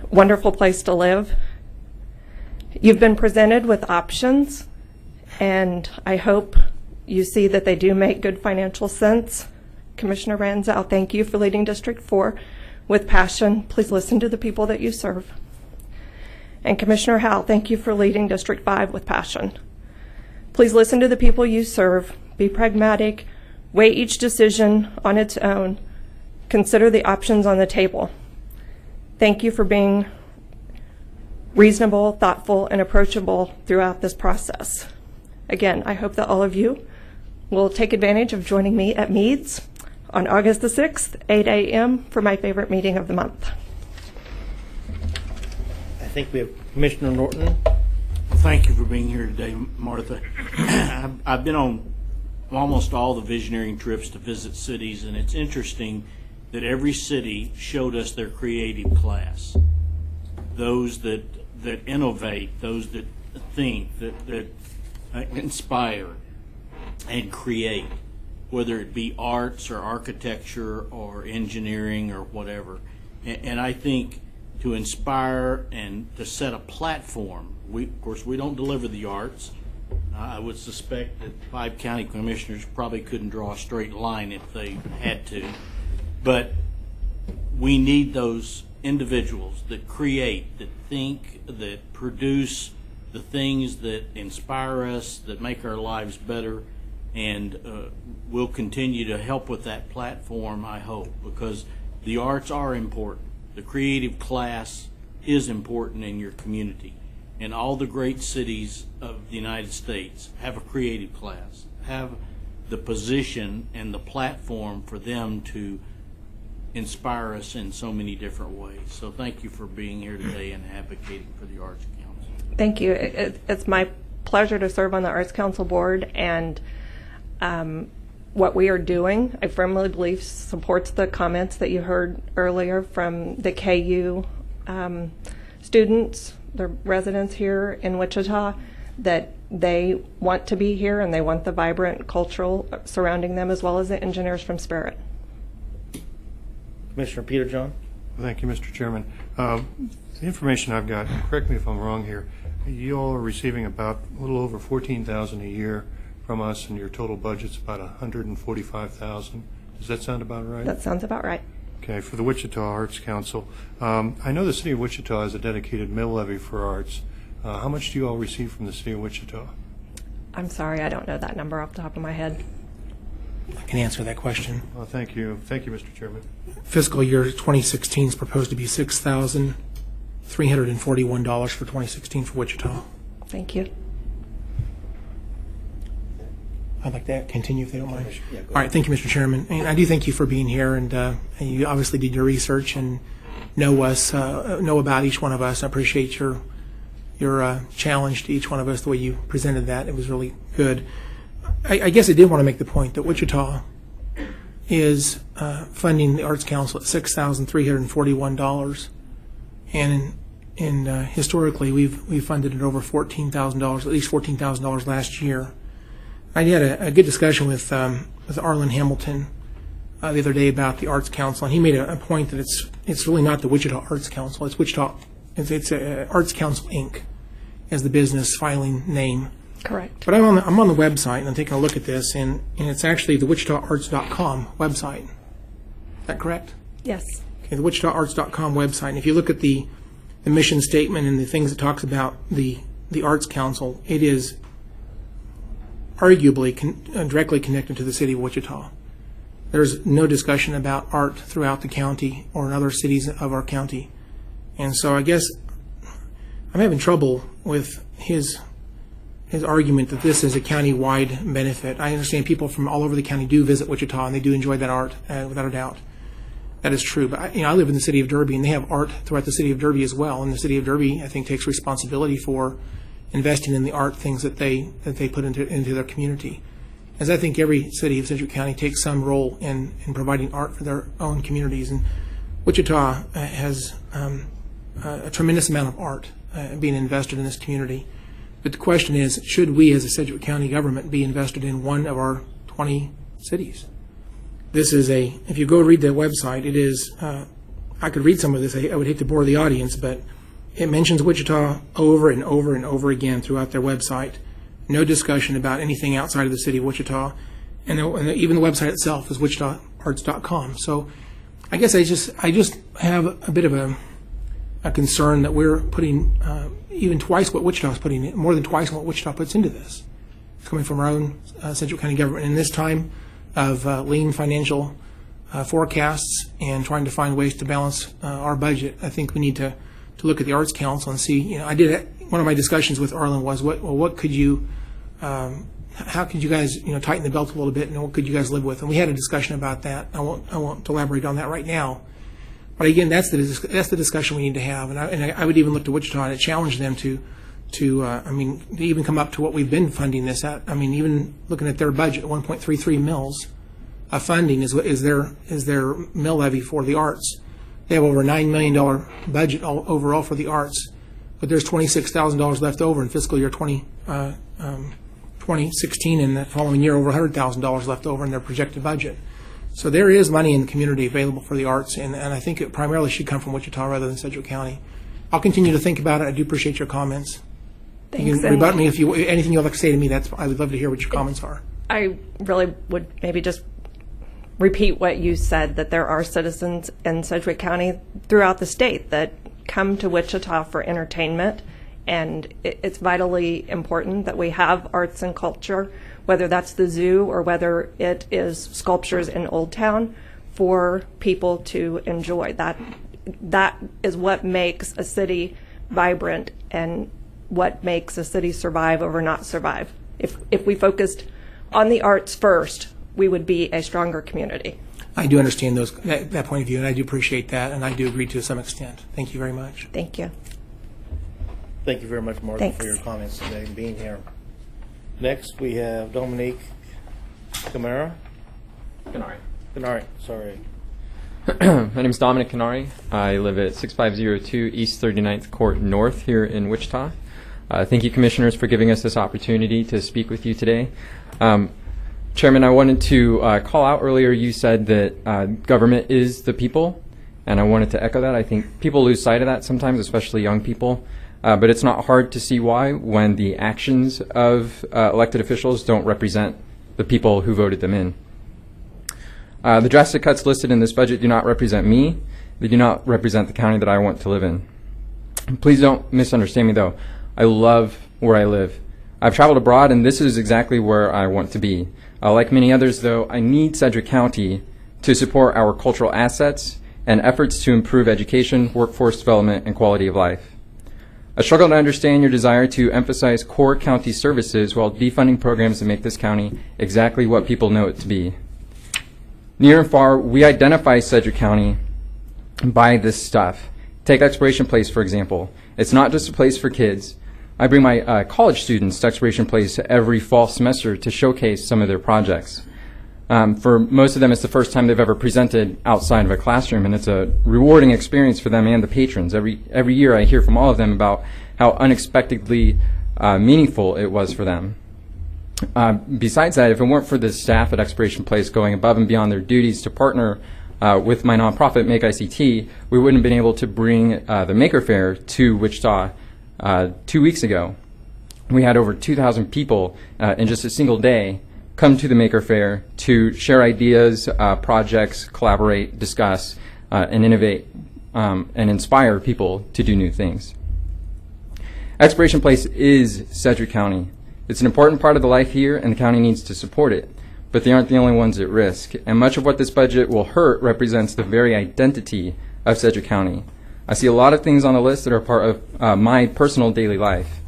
wonderful place to live. You've been presented with options, and I hope you see that they do make good financial sense. Commissioner Ranzau, thank you for leading District 4 with passion. Please listen to the people that you serve. And Commissioner Howell, thank you for leading District 5 with passion. Please listen to the people you serve. Be pragmatic. Weigh each decision on its own. Consider the options on the table. Thank you for being reasonable, thoughtful, and approachable throughout this process. Again, I hope that all of you will take advantage of joining me at Meads on August the 6th, 8 a.m. for my favorite meeting of the month. I think we have Commissioner Norton. Thank you for being here today, Martha. I've been on almost all the visioneering trips to visit cities, and it's interesting that every city showed us their creative class. Those that innovate, those that think, that inspire and create, whether it be arts or architecture or engineering or whatever. And I think to inspire and to set a platform, of course, we don't deliver the arts. I would suspect that 5 county commissioners probably couldn't draw a straight line if they had to. But we need those individuals that create, that think, that produce the things that inspire us, that make our lives better, and we'll continue to help with that platform, I hope, because the arts are important. The creative class is important in your community. And all the great cities of the United States have a creative class, have the position and the platform for them to inspire us in so many different ways. So thank you for being here today and advocating for the Arts Council. Thank you. It's my pleasure to serve on the Arts Council board, and what we are doing, I firmly believe, supports the comments that you heard earlier from the KU students, the residents here in Wichita, that they want to be here and they want the vibrant cultural surrounding them, as well as the engineers from Spirit. Commissioner Peter John. Thank you, Mr. Chairman. The information I've got, correct me if I'm wrong here, you all are receiving about a little over $14,000 a year from us, and your total budget's about $145,000. Does that sound about right? That sounds about right. Okay, for the Wichita Arts Council, I know the City of Wichita has a dedicated mill levy for arts. How much do you all receive from the City of Wichita? I'm sorry, I don't know that number off the top of my head. I can answer that question. Well, thank you. Thank you, Mr. Chairman. Fiscal year 2016 is proposed to be $6,341 for 2016 for Wichita. Thank you. I'd like to continue if they don't mind. Yeah, All right, thank you, Mr. Chairman. And I do thank you for being here, and you obviously did your research and know us, know about each one of us. I appreciate your challenge to each one of us, the way you presented that. It was really good. I guess I did want to make the point that Wichita is funding the Arts Council at $6,341, and historically we've funded it over $14,000, at least $14,000 last year. I had a good discussion with Arlen Hamilton the other day about the Arts Council, and he made a point that it's really not the Wichita Arts Council. It's it's Arts Council Inc. as the business filing name. Correct. But I'm on the website, and I'm taking a look at this, and it's actually the WichitaArts.com website. Is that correct? Yes. Okay, the WichitaArts.com website. And if you look at the mission statement and the things it talks about the Arts Council, it is arguably directly connected to the city of Wichita. There's no discussion about art throughout the county or in other cities of our county. And so I guess I'm having trouble with his argument that this is a county-wide benefit. I understand people from all over the county do visit Wichita, and they do enjoy that art, without a doubt. That is true. But I live in the city of Derby, and they have art throughout the city of Derby as well. And the city of Derby, I think, takes responsibility for investing in the art things that they put into their community. As I think every city of Sedgwick County takes some role in providing art for their own communities. And Wichita has a tremendous amount of art being invested in this community. But the question is, should we as a Sedgwick County government be invested in one of our 20 cities? This is if you go read the website, it is, I could read some of this, I would hate to bore the audience, but it mentions Wichita over and over and over again throughout their website. No discussion about anything outside of the city of Wichita. And even the website itself is WichitaArts.com. So I guess I just have a bit of a concern that we're putting even twice what Wichita is putting in, more than twice what Wichita puts into this. It's coming from our own Sedgwick County government. In this time of lean financial forecasts and trying to find ways to balance our budget, I think we need to look at the Arts Council and see. One of my discussions with Arlen was, what could you, how could you guys, tighten the belt a little bit, and what could you guys live with? And we had a discussion about that. I won't elaborate on that right now. But again, that's the discussion we need to have, and I would even look to Wichita and challenge them to even come up to what we've been funding this at. I mean, even looking at their budget, 1.33 mils of funding is their mill levy for the arts. They have over a $9 million budget overall for the arts, but there's $26,000 left over in fiscal year 2016, and that following year over $100,000 left over in their projected budget. So there is money in the community available for the arts, and I think it primarily should come from Wichita rather than Sedgwick County. I'll continue to think about it. I do appreciate your comments. Thanks. You can rebut me if anything you'd like to say to me. I would love to hear what your comments are. I really would maybe just repeat what you said, that there are citizens in Sedgwick County throughout the state that come to Wichita for entertainment, and it's vitally important that we have arts and culture, whether that's the zoo or whether it is sculptures in Old Town, for people to enjoy. That is what makes a city vibrant and what makes a city survive over not survive. If we focused on the arts first, we would be a stronger community. I do understand that point of view, and I do appreciate that, and I do agree to some extent. Thank you very much. Thank you. Thank you very much, Martha, for your comments today and being here. Next, we have Dominique Camara. Canari, sorry. My name is Dominic Canari. I live at 6502 East 39th Court North here in Wichita. Thank you, Commissioners, for giving us this opportunity to speak with you today. Chairman, I wanted to call out earlier, you said that government is the people, and I wanted to echo that. I think people lose sight of that sometimes, especially young people. But it's not hard to see why when the actions of elected officials don't represent the people who voted them in. The drastic cuts listed in this budget do not represent me. They do not represent the county that I want to live in. Please don't misunderstand me, though. I love where I live. I've traveled abroad, and this is exactly where I want to be. Like many others, though, I need Sedgwick County to support our cultural assets and efforts to improve education, workforce development, and quality of life. I struggle to understand your desire to emphasize core county services while defunding programs that make this county exactly what people know it to be. Near and far, we identify Sedgwick County by this stuff. Take Exploration Place, for example. It's not just a place for kids. I bring my college students to Exploration Place every fall semester to showcase some of their projects. For most of them, it's the first time they've ever presented outside of a classroom, and it's a rewarding experience for them and the patrons. Every year I hear from all of them about how unexpectedly meaningful it was for them. Besides that, if it weren't for the staff at Expiration Place going above and beyond their duties to partner with my nonprofit, Make ICT, we wouldn't have been able to bring the Maker Faire to Wichita 2 weeks ago. We had over 2,000 people in just a single day come to the Maker Faire to share ideas, projects, collaborate, discuss, and innovate, and inspire people to do new things. Expiration Place is Sedgwick County. It's an important part of the life here, and the county needs to support it. But they aren't the only ones at risk, and much of what this budget will hurt represents the very identity of Sedgwick County. I see a lot of things on the list that are part of my personal daily life.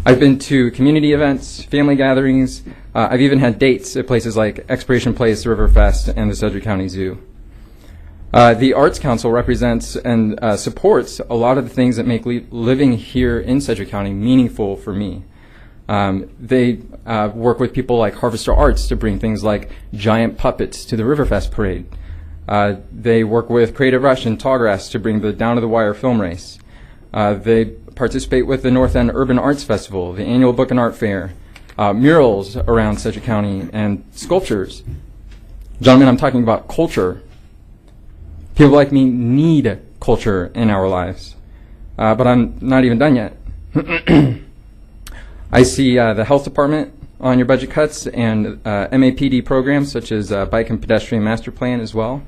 I've been to community events, family gatherings. I've even had dates at places like Expiration Place, Riverfest, and the Sedgwick County Zoo. The Arts Council represents and supports a lot of the things that make living here in Sedgwick County meaningful for me. They work with people like Harvester Arts to bring things like giant puppets to the Riverfest parade. They work with Creative Rush and Tallgrass to bring the Down to the Wire film race. They participate with the North End Urban Arts Festival, the annual Book and Art Fair, murals around Sedgwick County, and sculptures. Gentlemen, I'm talking about culture. People like me need culture in our lives. But I'm not even done yet. I see the health department on your budget cuts and MAPD programs such as Bike and Pedestrian Master Plan as well.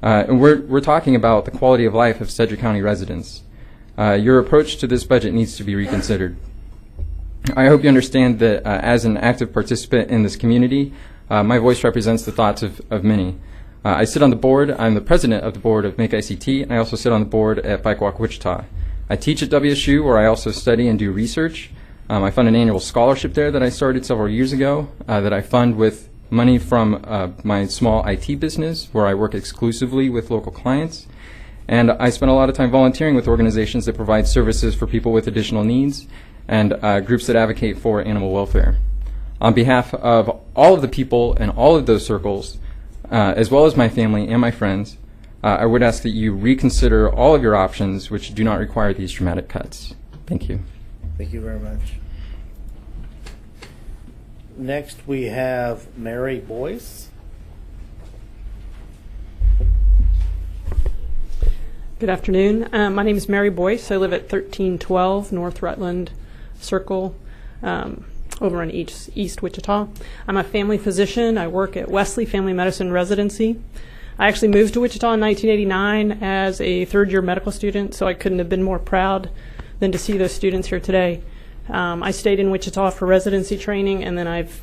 And we're talking about the quality of life of Sedgwick County residents. Your approach to this budget needs to be reconsidered. I hope you understand that as an active participant in this community, my voice represents the thoughts of many. I sit on the board. I'm the president of the board of Make ICT, and I also sit on the board at Bike Walk Wichita. I teach at WSU, where I also study and do research. I fund an annual scholarship there that I started several years ago that I fund with money from my small IT business, where I work exclusively with local clients. And I spend a lot of time volunteering with organizations that provide services for people with additional needs and groups that advocate for animal welfare. On behalf of all of the people in all of those circles, as well as my family and my friends, I would ask that you reconsider all of your options which do not require these dramatic cuts. Thank you. Thank you very much. Next, we have Mary Boyce. Good afternoon. My name is Mary Boyce. I live at 1312 North Rutland Circle over in East Wichita. I'm a family physician. I work at Wesley Family Medicine Residency. I actually moved to Wichita in 1989 as a third-year medical student, so I couldn't have been more proud than to see those students here today. I stayed in Wichita for residency training, and then I've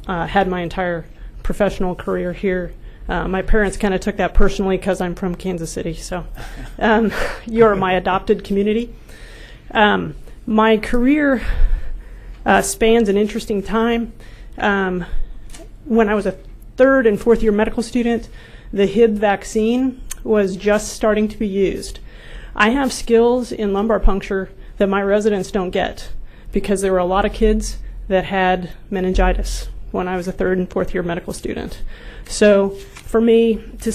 had my entire professional career here. My parents kind of took that personally because I'm from Kansas City, so you're my adopted community. My career spans an interesting time. When I was a third and fourth year medical student, the Hib vaccine was just starting to be used. I have skills in lumbar puncture that my residents don't get because there were a lot of kids that had meningitis when I was a third and fourth year medical student. So for me to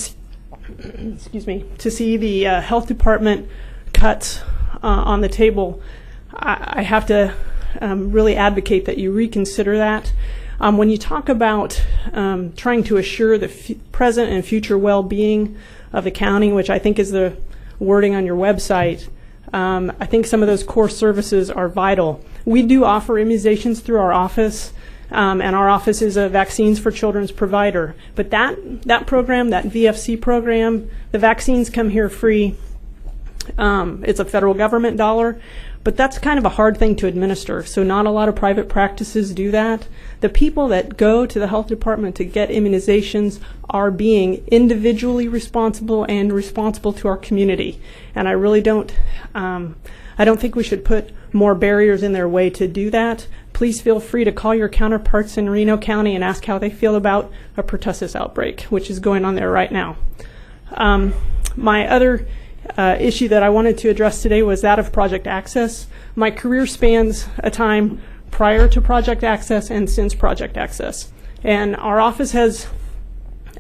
see the health department cuts on the table, I have to really advocate that you reconsider that. When you talk about trying to assure the present and future well-being of the county, which I think is the wording on your website, I think some of those core services are vital. We do offer immunizations through our office, and our office is a Vaccines for Children's provider. But that program, that VFC program, the vaccines come here free. It's a federal government dollar, but that's kind of a hard thing to administer. So not a lot of private practices do that. The people that go to the health department to get immunizations are being individually responsible and responsible to our community. And I really don't think we should put more barriers in their way to do that. Please feel free to call your counterparts in Reno County and ask how they feel about a pertussis outbreak, which is going on there right now. My other issue that I wanted to address today was that of Project Access. My career spans a time prior to Project Access and since Project Access. And our office has,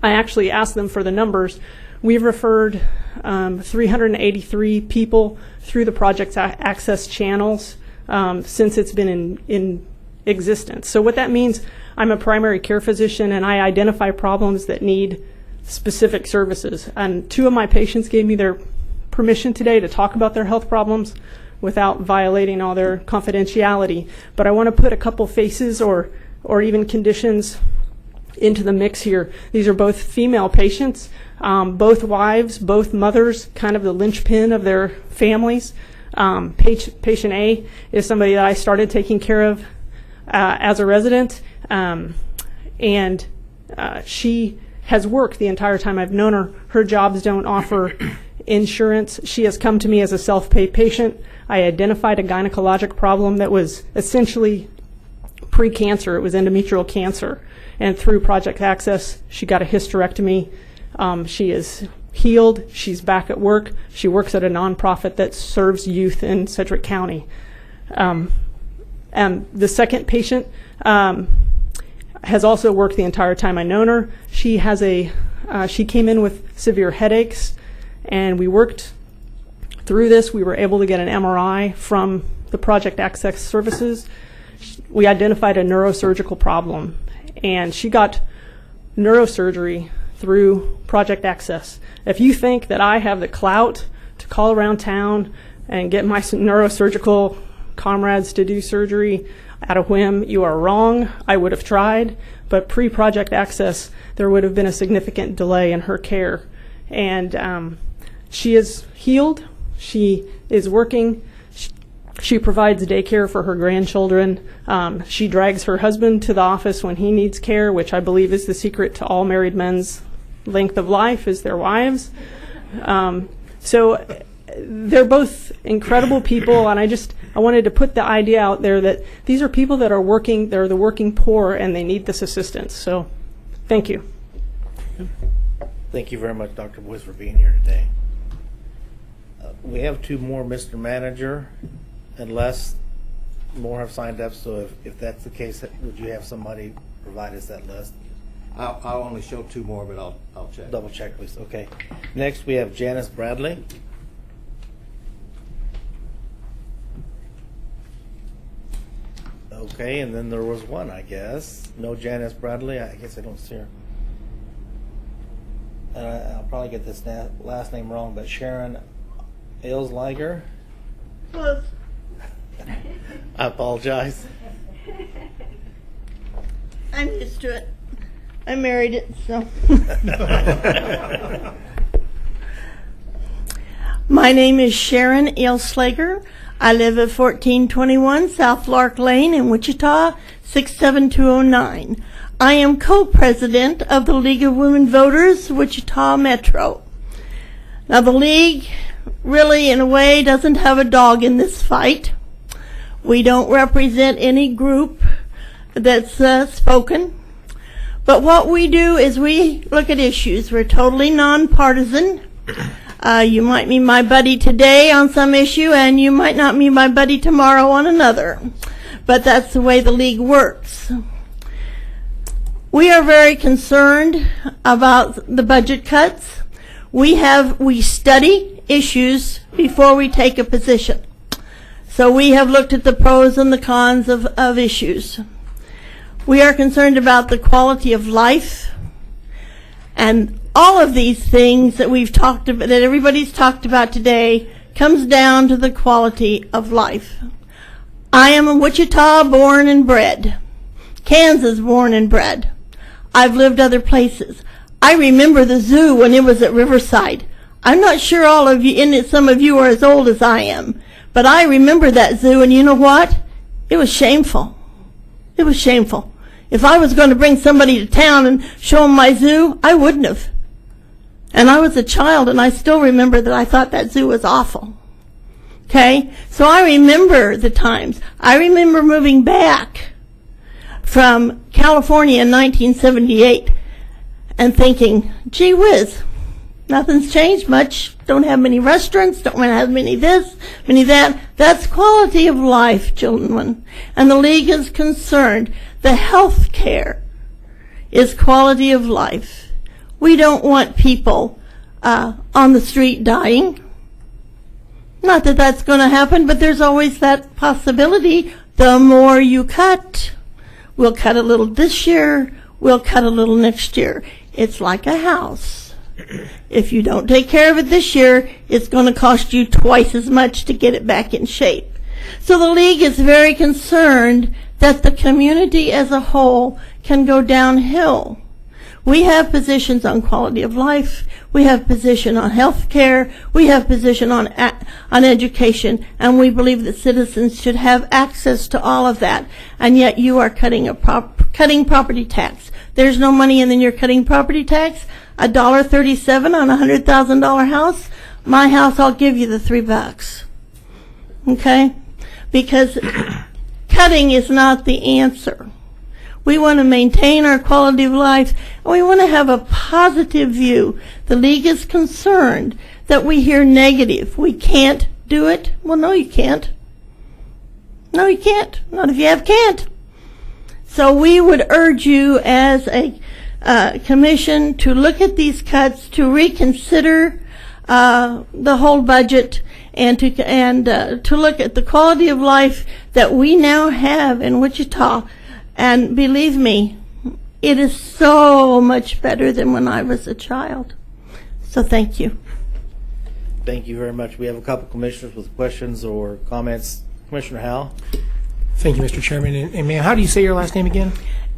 I actually asked them for the numbers. We've referred 383 people through the Project Access channels since it's been existence. So what that means, I'm a primary care physician and I identify problems that need specific services. And 2 of my patients gave me their permission today to talk about their health problems without violating all their confidentiality. But I want to put a couple faces or even conditions into the mix here. These are both female patients, both wives, both mothers, kind of the linchpin of their families. Patient A is somebody that I started taking care of as a resident, and she has worked the entire time I've known her. Her jobs don't offer insurance. She has come to me as a self-pay patient. I identified a gynecologic problem that was essentially pre-cancer. It was endometrial cancer. And through Project Access, she got a hysterectomy. She is healed. She's back at work. She works at a nonprofit that serves youth in Sedgwick County. And the second patient has also worked the entire time I've known her. She has she came in with severe headaches, and we worked through this. We were able to get an MRI from the Project Access services. We identified a neurosurgical problem, and she got neurosurgery through Project Access. If you think that I have the clout to call around town and get my neurosurgical comrades to do surgery at a whim, you are wrong. I would have tried, but pre-Project Access, there would have been a significant delay in her care. And she is healed. She is working. She provides daycare for her grandchildren. She drags her husband to the office when he needs care, which I believe is the secret to all married men's length of life, is their wives. So they're both incredible people, and I wanted to put the idea out there that these are people that are working, they're the working poor, and they need this assistance. So thank you. Thank you very much, Dr. Boyce, for being here today. We have 2 more, Mr. Manager, unless more have signed up. So if that's the case, would you have somebody provide us that list? I'll only show 2 more, but I'll check. Double check, please. Okay. Next, we have Janice Bradley. Okay, and then there was one, I guess. No Janice Bradley. I guess I don't see her. I'll probably get this last name wrong, but Sharon Ailsliger. Close. I apologize. I'm used to it. I married it, so. My name is Sharon Ailsliger. I live at 1421 South Lark Lane in Wichita, 67209. I am co-president of the League of Women Voters, Wichita Metro. Now, the League really, in a way, doesn't have a dog in this fight. We don't represent any group that's spoken. But what we do is we look at issues. We're totally nonpartisan. You might be my buddy today on some issue, and you might not be my buddy tomorrow on another. But that's the way the League works. We are very concerned about the budget cuts. We study issues before we take a position. So we have looked at the pros and the cons of issues. We are concerned about the quality of life, and all of these things that we've talked about, that everybody's talked about today, comes down to the quality of life. I am a Wichita born and bred, Kansas born and bred. I've lived other places. I remember the zoo when it was at Riverside. I'm not sure all of you, some of you are as old as I am, but I remember that zoo, and you know what? It was shameful. It was shameful. If I was going to bring somebody to town and show them my zoo, I wouldn't have. And I was a child, and I still remember that I thought that zoo was awful. Okay? So I remember the times. I remember moving back from California in 1978 and thinking, gee whiz, nothing's changed much. Don't have many restaurants, don't have many this, many that. That's quality of life, gentlemen. And the League is concerned. The health care is quality of life. We don't want people on the street dying. Not that that's going to happen, but there's always that possibility the more you cut. We'll cut a little this year, we'll cut a little next year. It's like a house. If you don't take care of it this year, it's going to cost you twice as much to get it back in shape. So the League is very concerned that the community as a whole can go downhill. We have positions on quality of life, we have position on health care, we have position on education, and we believe that citizens should have access to all of that. And yet you are cutting property tax. There's no money and then you're cutting property tax. $1.37 on a $100,000 house. My house, I'll give you the $3. Okay? Because cutting is not the answer. We want to maintain our quality of life, and we want to have a positive view. The League is concerned that we hear negative. We can't do it. Well, no, you can't. No, you can't. Not if you have can't. So we would urge you as a commission to look at these cuts, to reconsider the whole budget, and to look at the quality of life that we now have in Wichita. And believe me, it is so much better than when I was a child. So thank you. Thank you very much. We have a couple commissioners with questions or comments. Commissioner Howell. Thank you, Mr. Chairman. And ma'am, how do you say your last name again?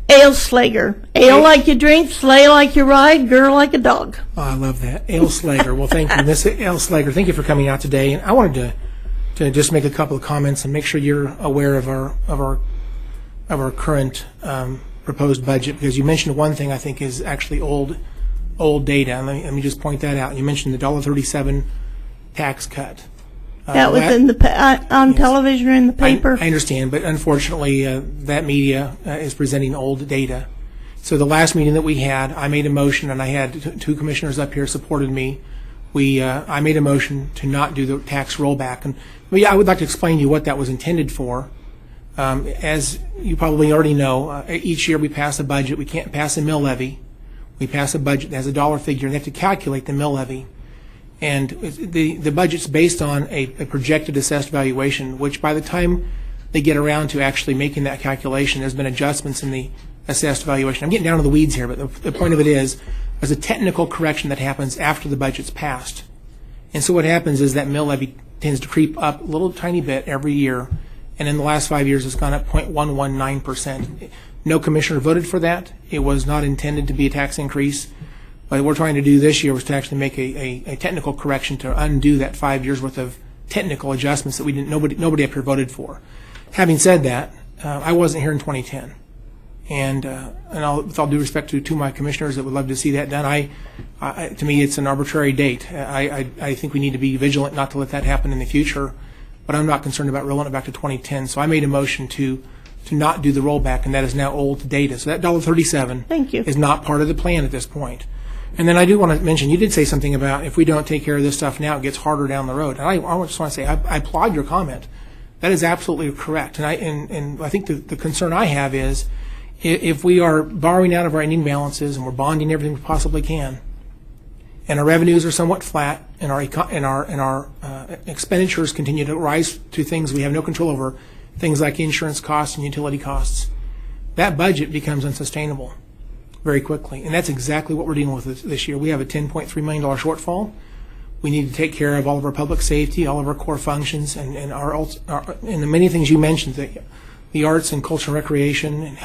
Ale-Slager. Ale like you drink, slay like you ride, girl like a dog. Oh, I love that. Ale-Slager. Well, thank you, Miss Ale-Slager. Thank you for coming out today. And I wanted to just make a couple of comments and make sure you're aware of our current proposed budget, because you mentioned one thing I think is actually old data. And let me just point that out. You mentioned the $1.37 tax cut. That was in the on yes. television or in the paper. I understand, but unfortunately, that media is presenting old data. So the last meeting that we had, I made a motion, and I had two commissioners up here supported me. I made a motion to not do the tax rollback, and I would like to explain to you what that was intended for. As you probably already know, each year we pass a budget. We can't pass a mill levy. We pass a budget that has a dollar figure, and they have to calculate the mill levy. And the budget's based on a projected assessed valuation, which by the time they get around to actually making that calculation, there's been adjustments in the assessed valuation. I'm getting down to the weeds here, but the point of it is there's a technical correction that happens after the budget's passed. And so what happens is that mill levy tends to creep up a little tiny bit every year, and in the last 5 years it's gone up 0.119%. No commissioner voted for that. It was not intended to be a tax increase. What we're trying to do this year was to actually make a technical correction to undo that 5 years worth of technical adjustments that nobody up here voted for. Having said that, I wasn't here in 2010, and with all due respect to my commissioners that would love to see that done, to me it's an arbitrary date. I think we need to be vigilant not to let that happen in the future, but I'm not concerned about rolling it back to 2010. So I made a motion to not do the rollback, and that is now old data. So that $1.37 is not part of the plan at this point. And then I do want to mention, you did say something about if we don't take care of this stuff now, it gets harder down the road. And I just want to say, I applaud your comment. That is absolutely correct. And I think the concern I have is if we are borrowing out of our ending balances and we're bonding everything we possibly can, and our revenues are somewhat flat, and our expenditures continue to rise to things we have no control over, things like insurance costs and utility costs, that budget becomes unsustainable very quickly. And that's exactly what we're dealing with this year. We have a $10.3 million shortfall. We need to take care of all of our public safety, all of our core functions, and the many things you mentioned, the arts and culture and recreation and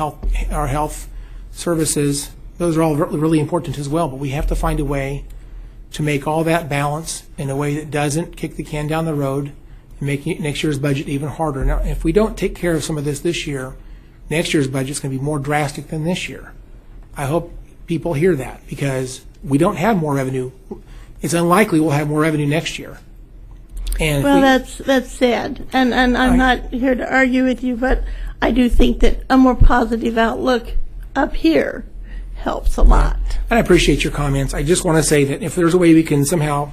our health services. Those are all really important as well, but we have to find a way to make all that balance in a way that doesn't kick the can down the road and make next year's budget even harder. Now, if we don't take care of some of this year, next year's budget is going to be more drastic than this year. I hope people hear that, because we don't have more revenue. It's unlikely we'll have more revenue next year. And well, that's sad, and I'm not here to argue with you, but I do think that a more positive outlook up here helps a lot. And I appreciate your comments. I just want to say that if there's a way we can somehow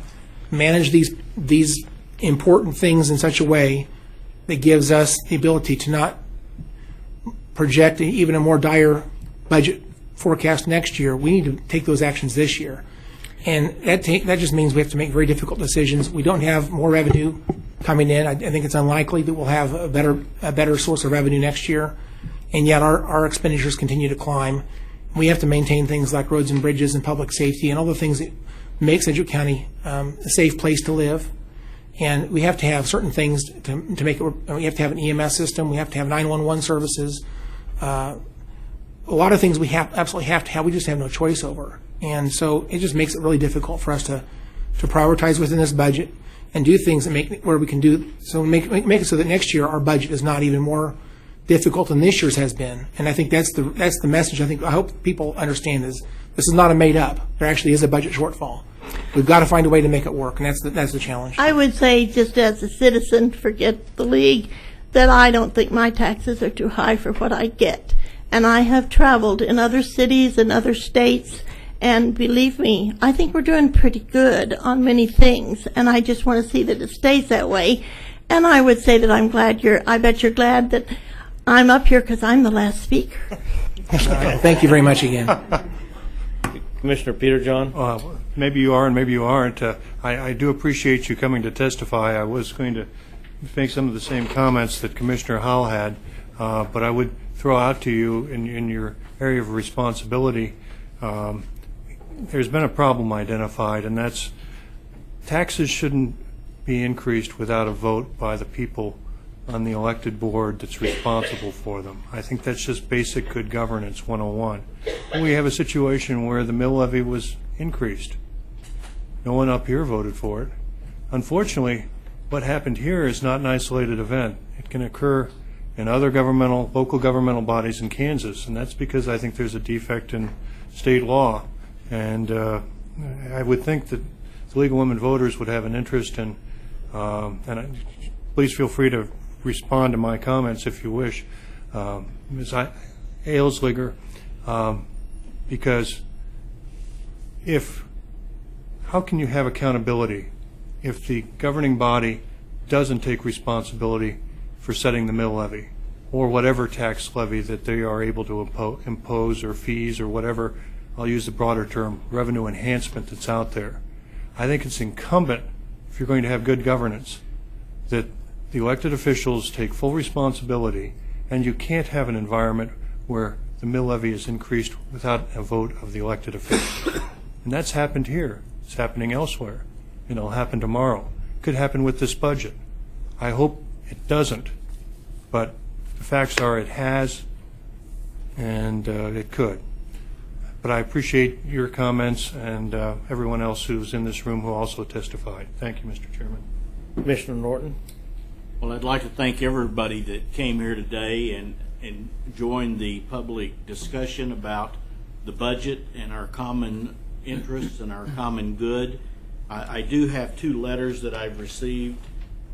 manage these important things in such a way that gives us the ability to not project even a more dire budget forecast next year, we need to take those actions this year. And that just means we have to make very difficult decisions. We don't have more revenue coming in. I think it's unlikely that we'll have a better source of revenue next year, and yet our expenditures continue to climb. We have to maintain things like roads and bridges and public safety and all the things that make Sedgwick County a safe place to live. And we have to have certain things to make it. We have to have an EMS system. We have to have 911 services. A lot of things we absolutely have to have. We just have no choice over. And so it just makes it really difficult for us to prioritize within this budget and do things that make it so that next year our budget is not even more difficult than this year's has been. And I think that's the message. I hope people understand this is not a made up. There actually is a budget shortfall. We've got to find a way to make it work, and that's the challenge. I would say, just as a citizen, forget the league, that I don't think my taxes are too high for what I get. And I have traveled in other cities and other states, and believe me, I think we're doing pretty good on many things, and I just want to see that it stays that way. And I would say that I bet you're glad that I'm up here because I'm the last speaker. Thank you very much again. Commissioner Peter John? Maybe you are and maybe you aren't. I do appreciate you coming to testify. I was going to make some of the same comments that Commissioner Howell had, but I would throw out to you in your area of responsibility, there's been a problem identified, and that's taxes shouldn't be increased without a vote by the people on the elected board that's responsible for them. I think that's just basic good governance 101. We have a situation where the mill levy was increased. No one up here voted for it. Unfortunately, what happened here is not an isolated event. It can occur in other local governmental bodies in Kansas, and that's because I think there's a defect in state law. And I would think that the League of Women Voters would have an interest in, please feel free to respond to my comments if you wish, Ms. Ailsliger, because how can you have accountability if the governing body doesn't take responsibility for setting the mill levy or whatever tax levy that they are able to impose, or fees, or whatever, I'll use the broader term, revenue enhancement that's out there? I think it's incumbent, if you're going to have good governance, that the elected officials take full responsibility, and you can't have an environment where the mill levy is increased without a vote of the elected officials. And that's happened here. It's happening elsewhere. It'll happen tomorrow. Could happen with this budget. I hope it doesn't, but the facts are it has, and it could. But I appreciate your comments and everyone else who's in this room who also testified. Thank you, Mr. Chairman. Commissioner Norton? Well, I'd like to thank everybody that came here today and joined the public discussion about the budget and our common interests and our common good. I do have 2 letters that I've received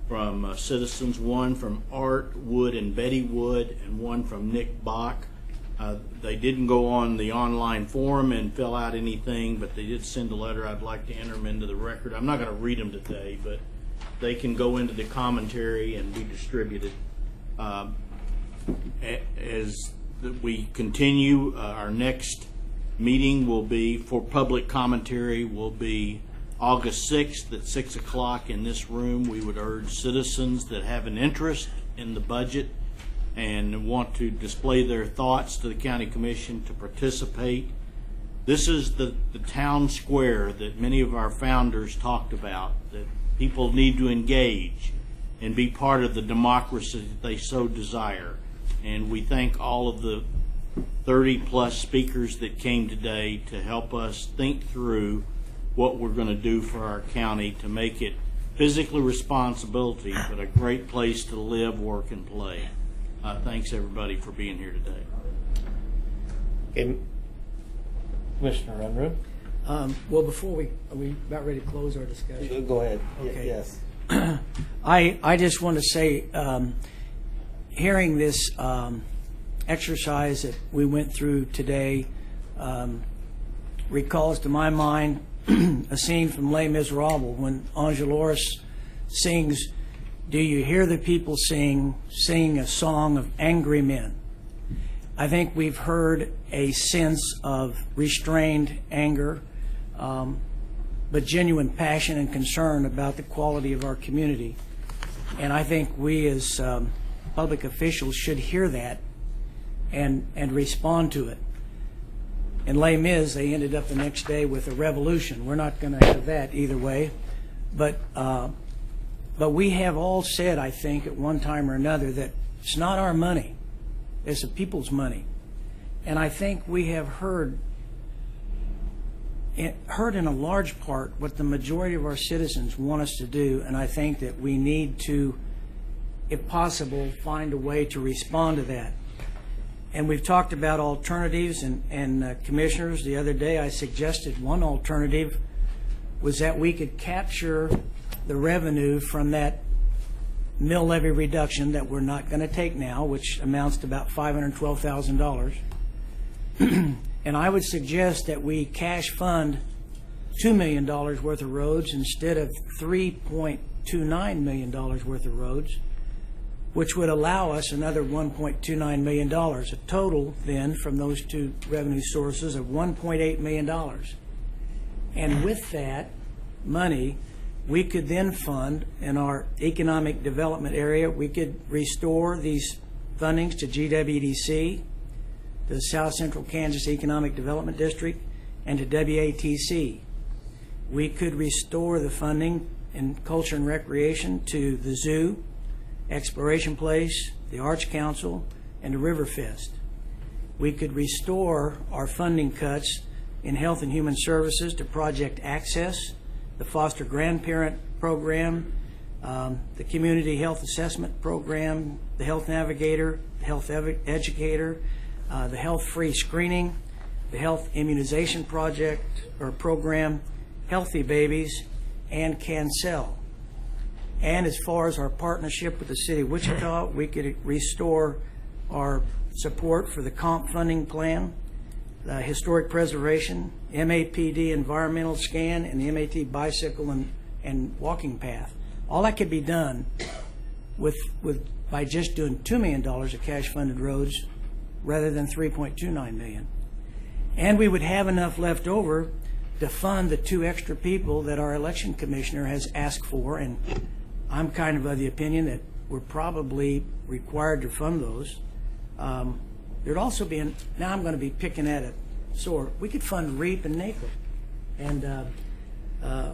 from citizens, one from Art Wood and Betty Wood, and one from Nick Bach. They didn't go on the online forum and fill out anything, but they did send a letter. I'd like to enter them into the record. I'm not going to read them today, but they can go into the commentary and be distributed. As we continue, our next meeting will be for public commentary will be August 6th at 6 o'clock in this room. We would urge citizens that have an interest in the budget and want to display their thoughts to the County Commission to participate. This is the town square that many of our founders talked about, that people need to engage and be part of the democracy that they so desire. And we thank all of the 30-plus speakers that came today to help us think through what we're going to do for our county to make it physically responsibility, but a great place to live, work, and play. Thanks, everybody, for being here today. Okay. Commissioner Unruh? Well, before are we about ready to close our discussion? Go ahead. Okay. Yes. I just want to say, hearing this exercise that we went through today recalls to my mind a scene from Les Miserables when Enjolras sings, "Do you hear the people sing a song of angry men?" I think we've heard a sense of restrained anger, but genuine passion and concern about the quality of our community. And I think we as public officials should hear that and respond to it. In Les Mis, they ended up the next day with a revolution. We're not going to have that either way. But we have all said, I think, at one time or another that it's not our money. It's the people's money. And I think we have heard in a large part what the majority of our citizens want us to do, and I think that we need to, if possible, find a way to respond to that. And we've talked about alternatives, and commissioners, the other day I suggested one alternative was that we could capture the revenue from that mill levy reduction that we're not going to take now, which amounts to about $512,000. And I would suggest that we cash fund $2 million worth of roads instead of $3.29 million worth of roads, which would allow us another $1.29 million, a total then from those two revenue sources of $1.8 million. And with that money, we could then fund in our economic development area, we could restore these fundings to GWDC, to the South Central Kansas Economic Development District, and to WATC. We could restore the funding in culture and recreation to the zoo, Exploration Place, the Arts Council, and the Riverfest. We could restore our funding cuts in Health and Human Services to Project Access, the Foster Grandparent Program, the Community Health Assessment Program, the Health Navigator, the Health Educator, the Health Free Screening, the Health Immunization Project or Program, Healthy Babies, and Cancel. And as far as our partnership with the City of Wichita, we could restore our support for the comp funding plan, historic preservation, MAPD environmental scan, and the MAT bicycle and walking path. All that could be done by just doing $2 million of cash funded roads rather than $3.29 million. And we would have enough left over to fund the 2 extra people that our election commissioner has asked for, and I'm kind of the opinion that we're probably required to fund those. There'd also be, now I'm going to be picking at it, so we could fund REAP and NACO. And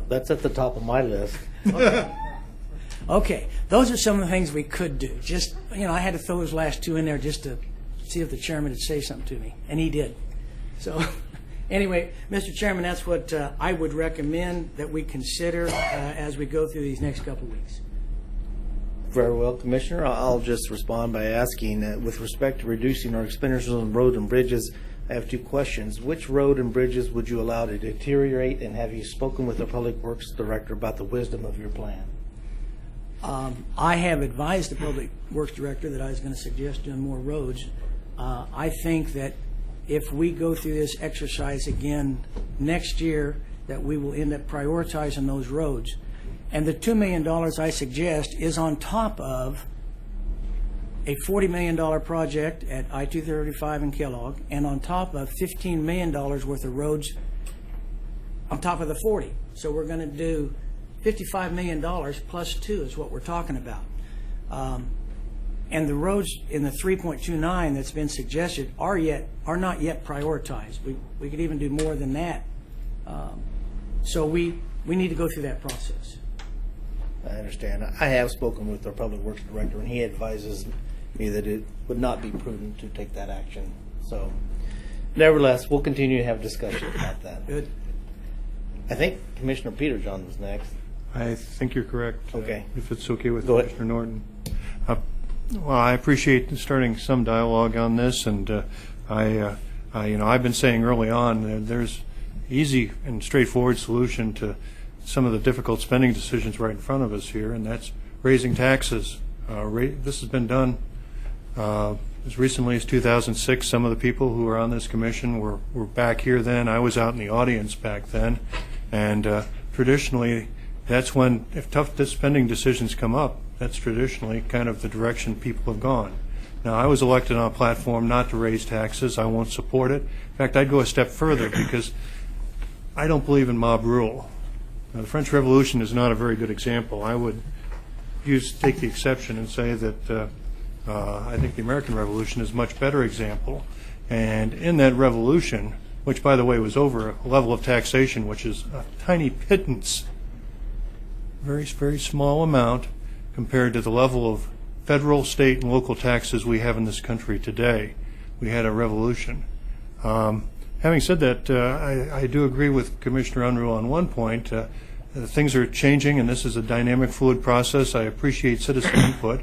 that's at the top of my list. Okay, those are some of the things we could do. Just, I had to throw those last 2 in there just to see if the chairman would say something to me, and he did. So anyway, Mr. Chairman, that's what I would recommend that we consider as we go through these next couple of weeks. Very well, Commissioner. I'll just respond by asking, with respect to reducing our expenditures on roads and bridges, I have 2 questions. Which road and bridges would you allow to deteriorate, and have you spoken with the Public Works Director about the wisdom of your plan? I have advised the Public Works Director that I was going to suggest doing more roads. I think that if we go through this exercise again next year, that we will end up prioritizing those roads. And the $2 million I suggest is on top of a $40 million project at I-235 in Kellogg, and on top of $15 million worth of roads on top of the 40. So we're going to do $55 million plus 2 is what we're talking about. And the roads in the 3.29 that's been suggested are not yet prioritized. We could even do more than that. So we need to go through that process. I understand. I have spoken with our Public Works Director, and he advises me that it would not be prudent to take that action. So, nevertheless, we'll continue to have discussions about that. Good. I think Commissioner Peterjohn was next. I think you're correct. Okay. If it's okay with Go ahead. Commissioner Norton. Well, I appreciate starting some dialogue on this, and I've been saying early on that there's easy and straightforward solution to some of the difficult spending decisions right in front of us here, and that's raising taxes. This has been done as recently as 2006. Some of the people who are on this commission were back here then. I was out in the audience back then, and traditionally, that's when, if tough spending decisions come up, that's traditionally kind of the direction people have gone. Now, I was elected on a platform not to raise taxes. I won't support it. In fact, I'd go a step further because I don't believe in mob rule. Now, the French Revolution is not a very good example. I would take the exception and say that I think the American Revolution is a much better example. And in that revolution, which, by the way, was over a level of taxation which is a tiny pittance, very, very small amount compared to the level of federal, state, and local taxes we have in this country today. We had a revolution. Having said that, I do agree with Commissioner Unruh on one point. Things are changing, and this is a dynamic, fluid process. I appreciate citizen input.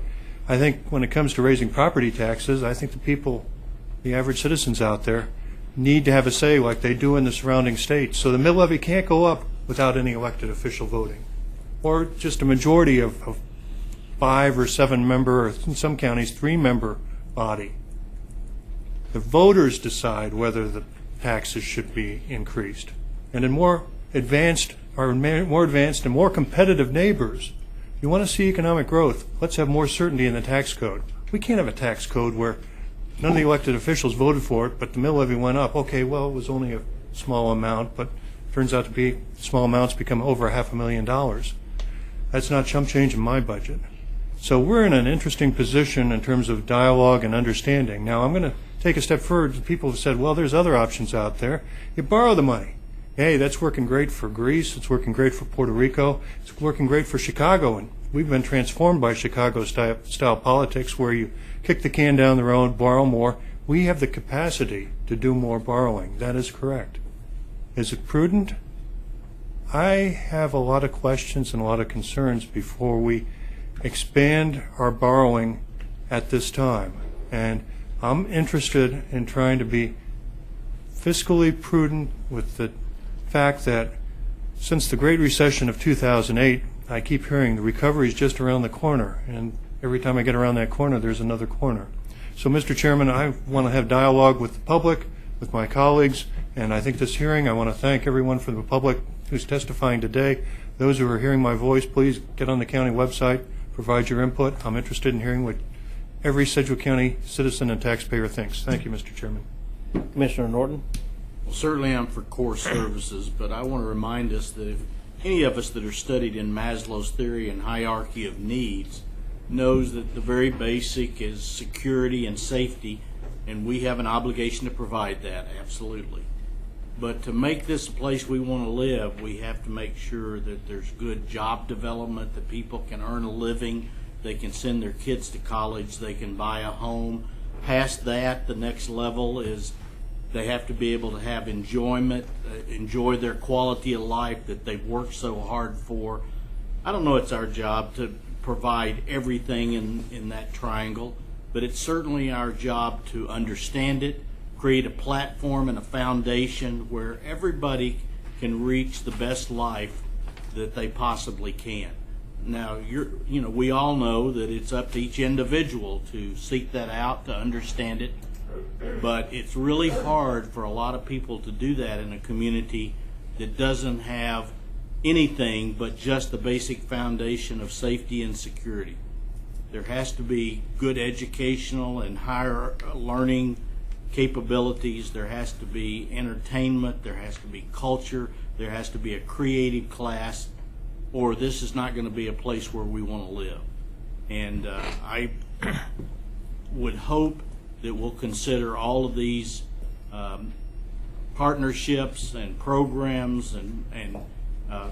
I think when it comes to raising property taxes, I think the people, the average citizens out there, need to have a say like they do in the surrounding states. So the mill levy can't go up without any elected official voting, or just a majority of 5 or 7 member, or in some counties 3-member body. The voters decide whether the taxes should be increased. And in more advanced and more competitive neighbors, you want to see economic growth, let's have more certainty in the tax code. We can't have a tax code where none of the elected officials voted for it, but the mill levy went up. Okay, well, it was only a small amount, but turns out to be small amounts become over $500,000. That's not chump change in my budget. So we're in an interesting position in terms of dialogue and understanding. Now, I'm going to take a step further. People have said, well, there's other options out there. You borrow the money. Hey, that's working great for Greece. It's working great for Puerto Rico. It's working great for Chicago. And we've been transformed by Chicago-style politics where you kick the can down the road, borrow more. We have the capacity to do more borrowing. That is correct. Is it prudent? I have a lot of questions and a lot of concerns before we expand our borrowing at this time. And I'm interested in trying to be fiscally prudent with the fact that since the Great Recession of 2008, I keep hearing the recovery is just around the corner, and every time I get around that corner, there's another corner. So, Mr. Chairman, I want to have dialogue with the public, with my colleagues, and I think this hearing, I want to thank everyone from the public who's testifying today. Those who are hearing my voice, please get on the county website, provide your input. I'm interested in hearing what every Sedgwick County citizen and taxpayer thinks. Thank you, Mr. Chairman. Commissioner Norton? Well, certainly I'm for core services, but I want to remind us that if any of us that are studied in Maslow's theory and hierarchy of needs knows that the very basic is security and safety, and we have an obligation to provide that, absolutely. But to make this a place we want to live, we have to make sure that there's good job development, that people can earn a living, they can send their kids to college, they can buy a home. Past that, the next level is they have to be able to have enjoyment, enjoy their quality of life that they've worked so hard for. I don't know it's our job to provide everything in that triangle, but it's certainly our job to understand it, create a platform and a foundation where everybody can reach the best life that they possibly can. Now, we all know that it's up to each individual to seek that out, to understand it, but it's really hard for a lot of people to do that in a community that doesn't have anything but just the basic foundation of safety and security. There has to be good educational and higher learning capabilities. There has to be entertainment. There has to be culture. There has to be a creative class, or this is not going to be a place where we want to live. And I would hope that we'll consider all of these partnerships and programs and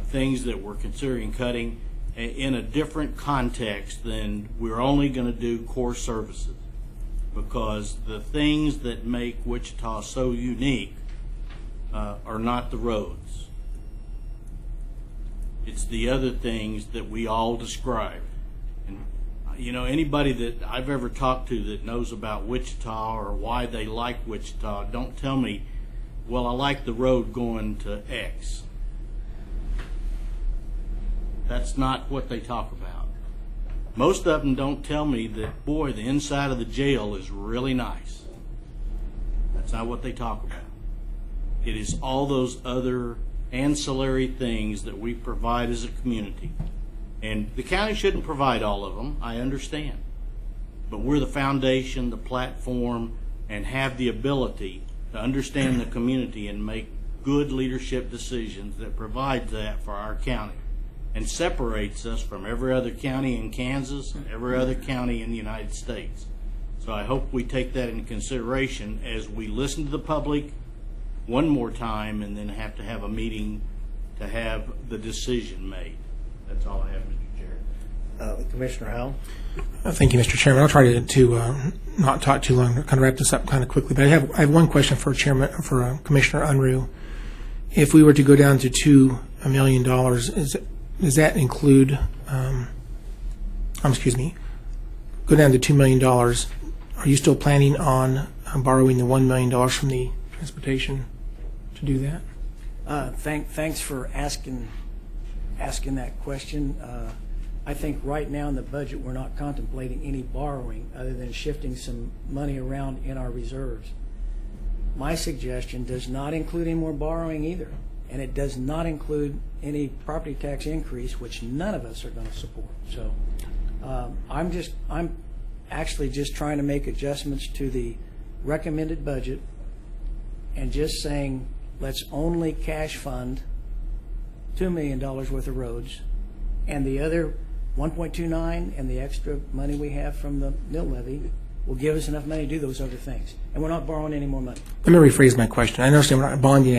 things that we're considering cutting in a different context than we're only going to do core services. Because the things that make Wichita so unique are not the roads. It's the other things that we all describe. And anybody that I've ever talked to that knows about Wichita or why they like Wichita, don't tell me, well, I like the road going to X. That's not what they talk about. Most of them don't tell me that, boy, the inside of the jail is really nice. That's not what they talk about. It is all those other ancillary things that we provide as a community. And the county shouldn't provide all of them, I understand. But we're the foundation, the platform, and have the ability to understand the community and make good leadership decisions that provide that for our county. and separates us from every other county in Kansas and every other county in the United States. So I hope we take that into consideration as we listen to the public one more time and then have to have a meeting to have the decision made. That's all I have, Mr. Chair. Commissioner Howell? Thank you, Mr. Chairman. I'll try to not talk too long, kind of wrap this up kind of quickly. But I have one question for Commissioner Unruh. If we were to go down to $2 million, does that include? Go down to $2 million. Are you still planning on borrowing the $1 million from the transportation to do that? Thanks for asking that question. I think right now in the budget we're not contemplating any borrowing other than shifting some money around in our reserves. My suggestion does not include any more borrowing either, and it does not include any property tax increase, which none of us are going to support. So I'm actually just trying to make adjustments to the recommended budget and just saying let's only cash fund $2 million worth of roads, and the other 1.29 and the extra money we have from the mill levy will give us enough money to do those other things. And we're not borrowing any more money. Let me rephrase my question. I understand we're not bonding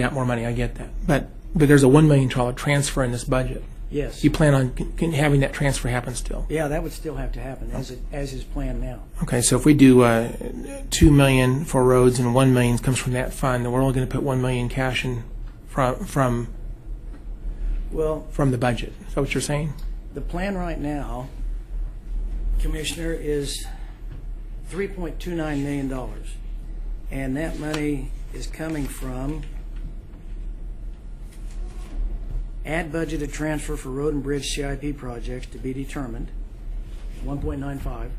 out more money. I get that. But there's a $1 million transfer in this budget. Yes. You plan on having that transfer happen still? Yeah, that would still have to happen as is planned now. Okay, so if we do $2 million for roads and $1 million comes from that fund, then we're only going to put $1 million cash in from the budget. Is that what you're saying? The plan right now, Commissioner, is $3.29 million, and that money is coming from add budgeted transfer for road and bridge CIP projects to be determined, 1.95.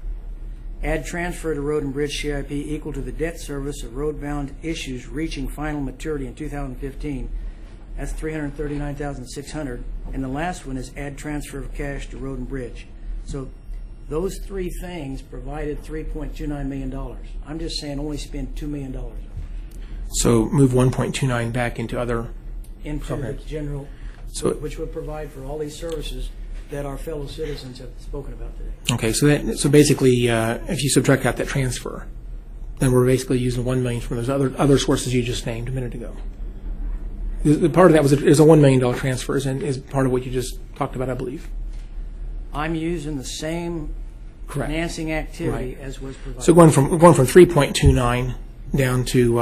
Add transfer to road and bridge CIP equal to the debt service of road-bound issues reaching final maturity in 2015. That's $339,600. And the last one is add transfer of cash to road and bridge. So those three things provided $3.29 million. I'm just saying only spend $2 million. So move 1.29 back into other into programs. The general, which would provide for all these services that our fellow citizens have spoken about today. Okay, so basically, if you subtract out that transfer, then we're basically using $1 million from those other sources you just named a minute ago. The part of that is a $1 million transfer, and is part of what you just talked about, I believe. I'm using the same financing activity as was provided. So going from 3.29 down to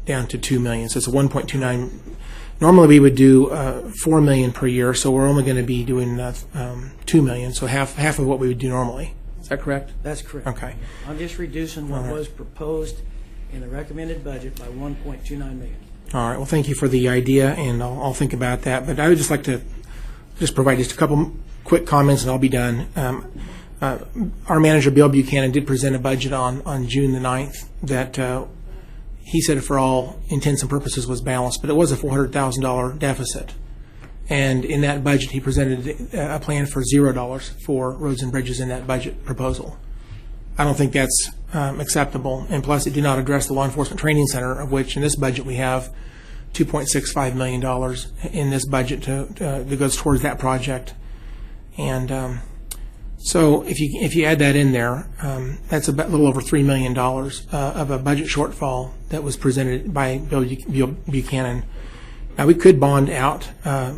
$2 million. So it's a 1.29. Normally we would do $4 million per year, so we're only going to be doing $2 million. So half of what we would do normally. Is that correct? That's correct. Okay. I'm just reducing what was proposed in the recommended budget by $1.29 million. All right. Well, thank you for the idea, and I'll think about that. But I would just like to provide just a couple quick comments, and I'll be done. Our manager, Bill Buchanan, did present a budget on June the 9th that he said for all intents and purposes was balanced, but it was a $400,000 deficit. And in that budget, he presented a plan for $0 for roads and bridges in that budget proposal. I don't think that's acceptable, and plus it did not address the Law Enforcement Training Center, of which in this budget we have $2.65 million in this budget that goes towards that project. And so if you add that in there, that's a little over $3 million of a budget shortfall that was presented by Bill Buchanan. Now we could bond out as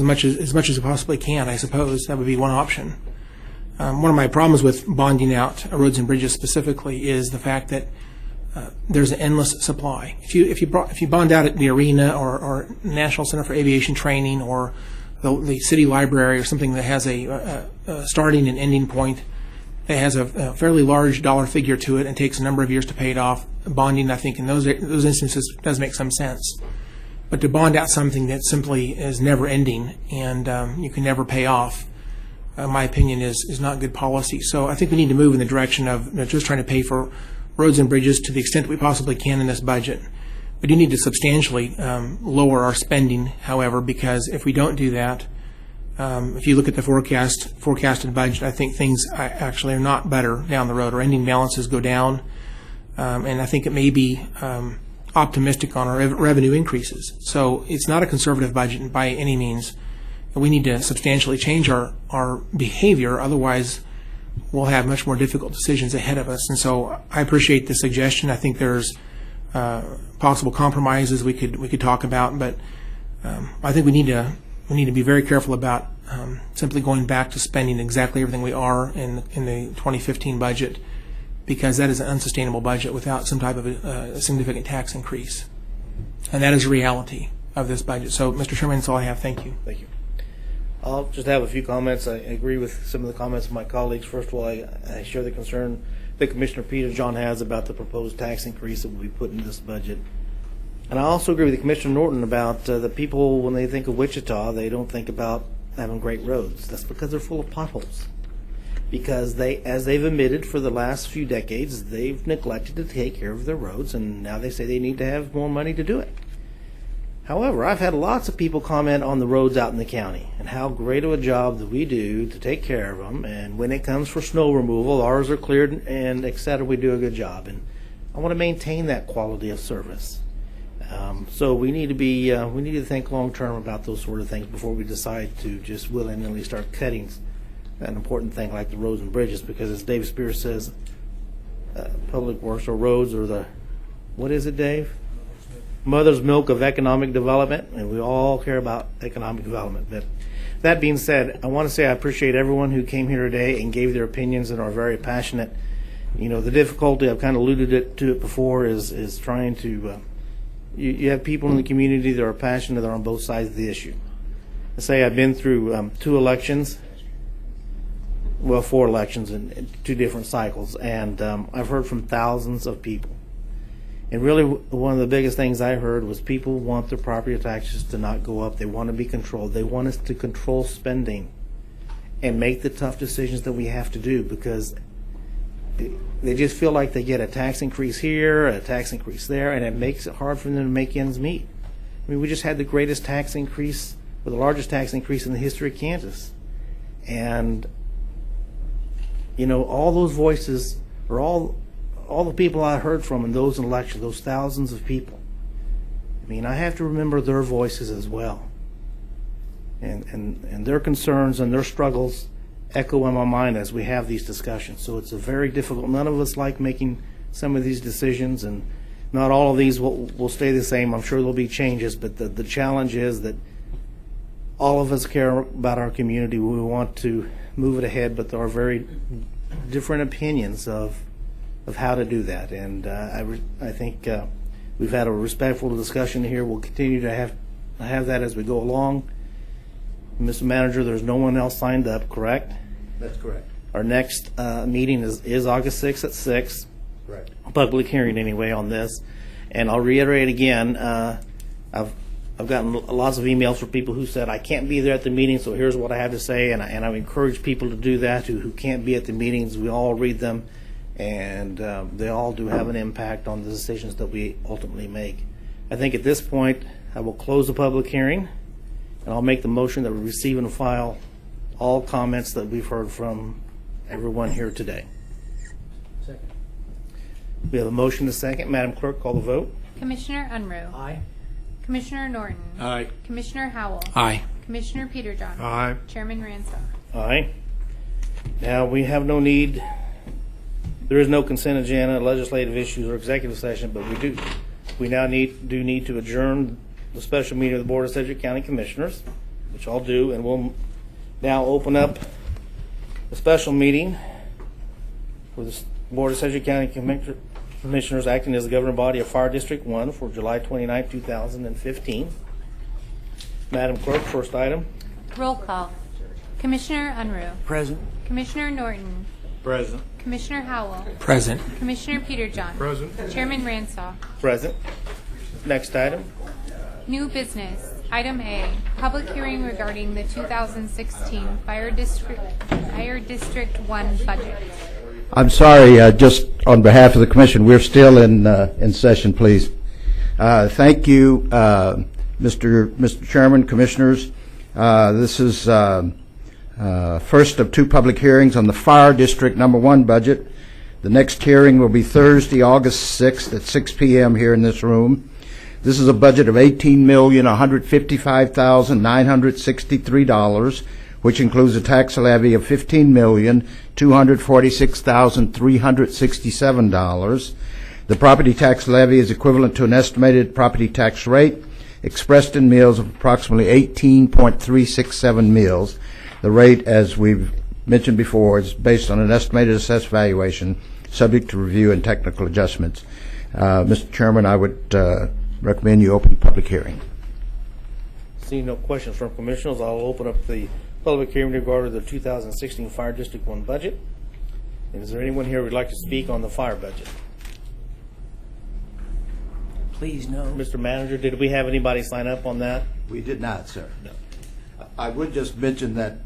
much as we possibly can. I suppose that would be one option. One of my problems with bonding out roads and bridges specifically is the fact that there's an endless supply. If you bond out at the arena or National Center for Aviation Training or the city library or something that has a starting and ending point, that has a fairly large dollar figure to it and takes a number of years to pay it off, bonding, I think, in those instances does make some sense. But to bond out something that simply is never ending and you can never pay off, my opinion is not good policy. So I think we need to move in the direction of just trying to pay for roads and bridges to the extent that we possibly can in this budget. We do need to substantially lower our spending, however, because if we don't do that, if you look at the forecasted budget, I think things actually are not better down the road. Our ending balances go down, and I think it may be optimistic on our revenue increases. So it's not a conservative budget by any means. We need to substantially change our behavior, otherwise we'll have much more difficult decisions ahead of us. And so I appreciate the suggestion. I think there's possible compromises we could talk about, but I think we need to be very careful about simply going back to spending exactly everything we are in the 2015 budget, because that is an unsustainable budget without some type of a significant tax increase. And that is a reality of this budget. So, Mr. Chairman, that's all I have. Thank you. Thank you. I'll just have a few comments. I agree with some of the comments of my colleagues. First of all, I share the concern that Commissioner Peterjohn has about the proposed tax increase that will be put in this budget. And I also agree with Commissioner Norton about the people, when they think of Wichita, they don't think about having great roads. That's because they're full of potholes. Because as they've admitted for the last few decades, they've neglected to take care of their roads, and now they say they need to have more money to do it. However, I've had lots of people comment on the roads out in the county and how great of a job that we do to take care of them. And when it comes for snow removal, ours are cleared and et cetera, we do a good job. And I want to maintain that quality of service. So we need to think long term about those sort of things before we decide to just willy-nilly start cutting an important thing like the roads and bridges. Because as Dave Spears says, public works or roads are the, what is it, Dave? Mother's milk of economic development, and we all care about economic development. But that being said, I want to say I appreciate everyone who came here today and gave their opinions and are very passionate. You know, the difficulty, I've kind of alluded to it before, is trying to, you have people in the community that are passionate, that are on both sides of the issue. I say I've been through 2 elections, well, 4 elections in 2 different cycles, and I've heard from thousands of people. And really, one of the biggest things I heard was people want their property taxes to not go up. They want to be controlled. They want us to control spending and make the tough decisions that we have to do, because they just feel like they get a tax increase here, a tax increase there, and it makes it hard for them to make ends meet. I mean, we just had the greatest tax increase, or the largest tax increase in the history of Kansas. And, you know, all those voices are all the people I heard from in those elections, those thousands of people. I mean, I have to remember their voices as well. And their concerns and their struggles echo in my mind as we have these discussions. So it's a very difficult, none of us like making some of these decisions, and not all of these will stay the same. I'm sure there'll be changes, but the challenge is that all of us care about our community. We want to move it ahead, but there are very different opinions of how to do that. And I think we've had a respectful discussion here. We'll continue to have that as we go along. Mr. Manager, there's no one else signed up, correct? That's correct. Our next meeting is August 6th at 6. Correct. Public hearing anyway on this. And I'll reiterate again, I've gotten lots of emails from people who said, I can't be there at the meeting, so here's what I have to say. And I encourage people to do that who can't be at the meetings. We all read them. And they all do have an impact on the decisions that we ultimately make. I think at this point, I will close the public hearing, and I'll make the motion that we receive and file all comments that we've heard from everyone here today. Second. We have a motion to second. Madam Clerk, call the vote. Commissioner Unruh. Aye. Commissioner Norton. Aye. Commissioner Howell. Aye. Commissioner Peterjohn. Aye. Chairman Ransall. Aye. Now, we have no need, there is no consent agenda, legislative issues, or executive session, but we now do need to adjourn the special meeting of the Board of Sedgwick County Commissioners, which I'll do, and we'll now open up the special meeting for the Board of Sedgwick County Commissioners acting as the governing body of Fire District 1 for July 29, 2015. Madam Clerk, first item. Roll call. Commissioner Unruh. Present. Commissioner Norton. Present. Commissioner Howell. Present. Commissioner Peterjohn. Present. Chairman Ransall. Present. Next item. New business. Item A, public hearing regarding the 2016 Fire District 1 budget. I'm sorry, just on behalf of the commission, we're still in session, please. Thank you, Mr. Chairman, commissioners. This is first of 2 public hearings on the Fire District #1 budget. The next hearing will be Thursday, August 6th at 6 p.m. here in this room. This is a budget of $18,155,963, which includes a tax levy of $15,246,367. The property tax levy is equivalent to an estimated property tax rate expressed in mills of approximately 18.367 mills. The rate, as we've mentioned before, is based on an estimated assessed valuation subject to review and technical adjustments. Mr. Chairman, I would recommend you open the public hearing. Seeing no questions from commissioners, I'll open up the public hearing regarding the 2016 Fire District 1 budget. And is there anyone here who would like to speak on the fire budget? Please, no. Mr. Manager, did we have anybody sign up on that? We did not, sir. No. I would just mention that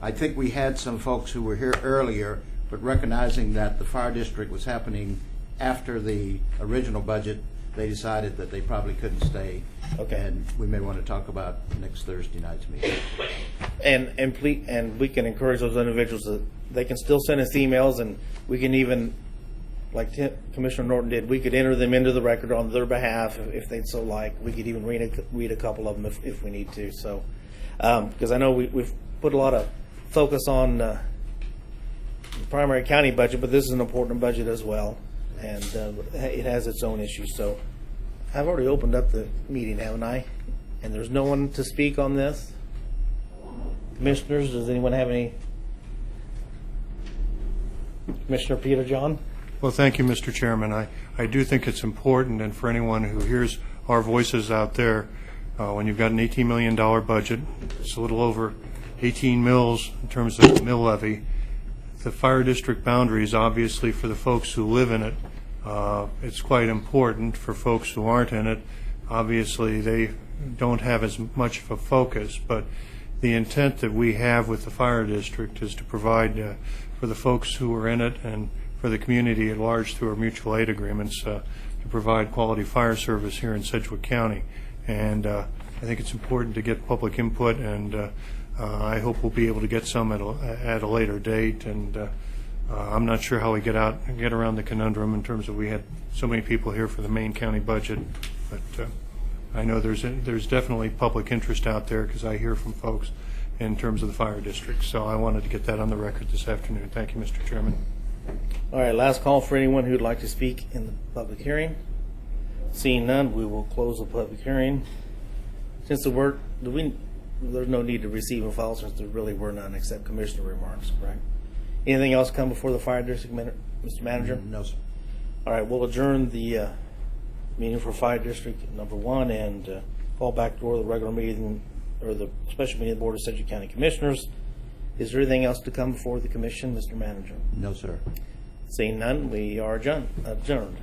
I think we had some folks who were here earlier, but recognizing that the fire district was happening after the original budget, they decided that they probably couldn't stay. Okay. And we may want to talk about next Thursday night's meeting. And we can encourage those individuals that they can still send us emails, and we can even, like Commissioner Norton did, we could enter them into the record on their behalf if they'd so like. We could even read a couple of them if we need to. So, because I know we've put a lot of focus on the primary county budget, but this is an important budget as well, and it has its own issues. So I've already opened up the meeting, haven't I? And there's no one to speak on this. Commissioners, does anyone have any? Commissioner Peter John? Well, thank you, Mr. Chairman. I do think it's important, and for anyone who hears our voices out there, when you've got an $18 million budget, it's a little over 18 mills in terms of mill levy. The fire district boundaries, obviously, for the folks who live in it, it's quite important. For folks who aren't in it, obviously, they don't have as much of a focus, but the intent that we have with the fire district is to provide for the folks who are in it and for the community at large through our mutual aid agreements to provide quality fire service here in Sedgwick County. And I think it's important to get public input, and I hope we'll be able to get some at a later date. And I'm not sure how we get around the conundrum in terms of we had so many people here for the main county budget, but I know there's definitely public interest out there because I hear from folks in terms of the fire district. So I wanted to get that on the record this afternoon. Thank you, Mr. Chairman. All right, last call for anyone who'd like to speak in the public hearing. Seeing none, we will close the public hearing. Since there's no need to receive and file since there really were none except commissioner remarks, correct? Anything else come before the fire district, Mr. Manager? No, sir. All right, we'll adjourn the meeting for fire district number 1 and call back to the regular meeting or the special meeting of the Board of Sedgwick County Commissioners. Is there anything else to come before the commission, Mr. Manager? No, sir. Seeing none, we are adjourned.